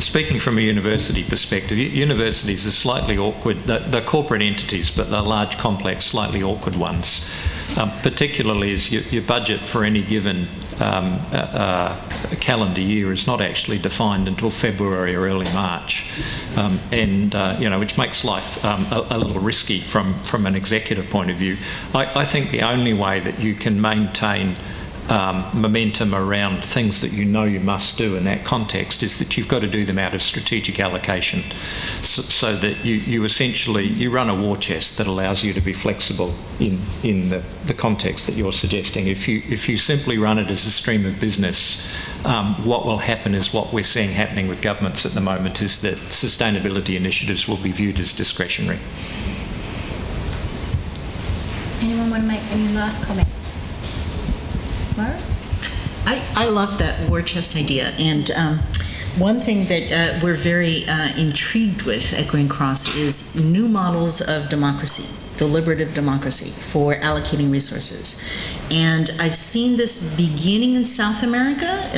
[SPEAKER 4] speaking from a university perspective, universities are slightly awkward. They're corporate entities, but they're large, complex, slightly awkward ones. Particularly as your budget for any given calendar year is not actually defined until February or early March, which makes life a little risky from an executive point of view. I think the only way that you can maintain momentum around things that you know you must do in that context is that you've got to do them out of strategic allocation, so that you essentially run a war chest that allows you to be flexible in the context that you're suggesting. If you simply run it as a stream of business, what will happen is what we're seeing happening with governments at the moment is that sustainability initiatives will be viewed as discretionary.
[SPEAKER 1] Anyone want to make any last comments?
[SPEAKER 6] I love that war chest idea, and one thing that we're very intrigued with at Green Cross is new models of democracy, deliberative democracy for allocating resources. And I've seen this beginning in South America,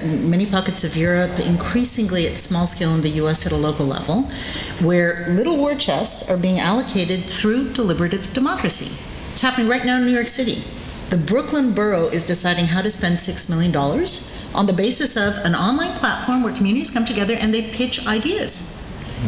[SPEAKER 6] many pockets of Europe, increasingly at small scale in the US at a local level, where little war chests are being allocated through deliberative democracy. It's happening right now in New York City. The Brooklyn Borough is deciding how to spend $6 million on the basis of an online platform where communities come together and they pitch ideas.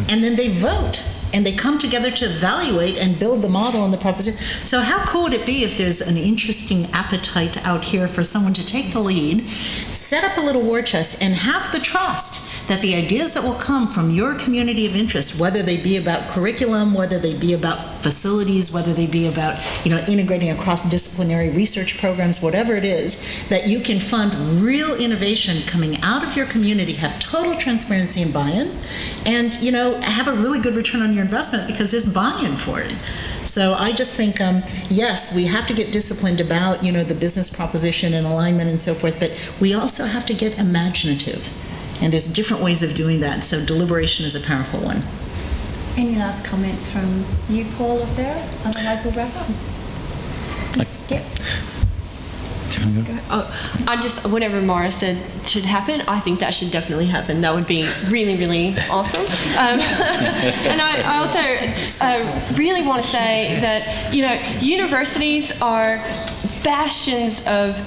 [SPEAKER 6] And then they vote, and they come together to evaluate and build the model and the proposition. So how cool would it be if there's an interesting appetite out here for someone to take the lead, set up a little war chest, and have the trust that the ideas that will come from your community of interest, whether they be about curriculum, whether they be about facilities, whether they be about integrating across disciplinary research programs, whatever it is, that you can fund real innovation coming out of your community, have total transparency and buy-in, and have a really good return on your investment because there's buy-in for it. So I just think, yes, we have to get disciplined about the business proposition and alignment and so forth, but we also have to get imaginative. And there's different ways of doing that, so deliberation is a powerful one.
[SPEAKER 1] Any last comments from you, Paul or Sarah? Otherwise we'll wrap up. Yep.
[SPEAKER 5] Whatever Mara said should happen, I think that should definitely happen. That would be really, really awesome. And I also really want to say that, universities are bastions of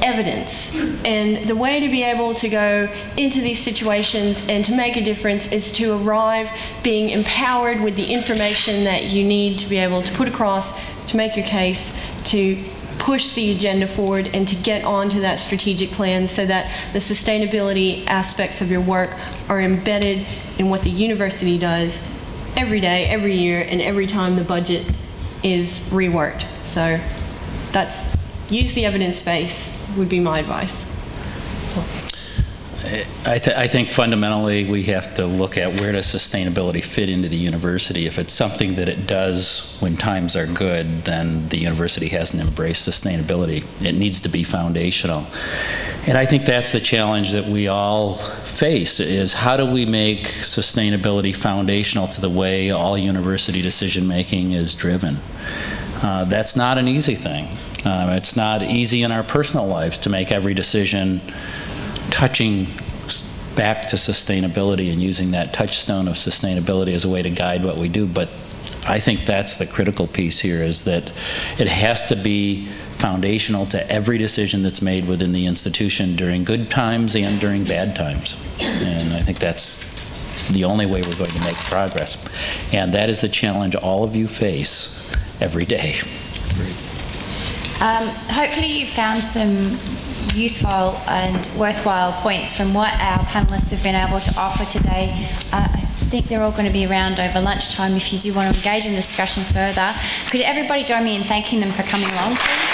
[SPEAKER 5] evidence, and the way to be able to go into these situations and to make a difference is to arrive being empowered with the information that you need to be able to put across, to make your case, to push the agenda forward, and to get onto that strategic plan so that the sustainability aspects of your work are embedded in what the university does every day, every year, and every time the budget is reworked. So use the evidence base would be my advice.
[SPEAKER 3] I think fundamentally we have to look at where does sustainability fit into the university. If it's something that it does when times are good, then the university hasn't embraced sustainability. It needs to be foundational. And I think that's the challenge that we all face, is how do we make sustainability foundational to the way all university decision making is driven? That's not an easy thing. It's not easy in our personal lives to make every decision touching back to sustainability and using that touchstone of sustainability as a way to guide what we do. But I think that's the critical piece here, is that it has to be foundational to every decision that's made within the institution during good times and during bad times. And I think that's the only way we're going to make progress. And that is the challenge all of you face every day.
[SPEAKER 1] Hopefully you found some useful and worthwhile points from what our panellists have been able to offer today. I think they're all going to be around over lunchtime if you do want to engage in the discussion further. Could everybody join me in thanking them for coming along, please?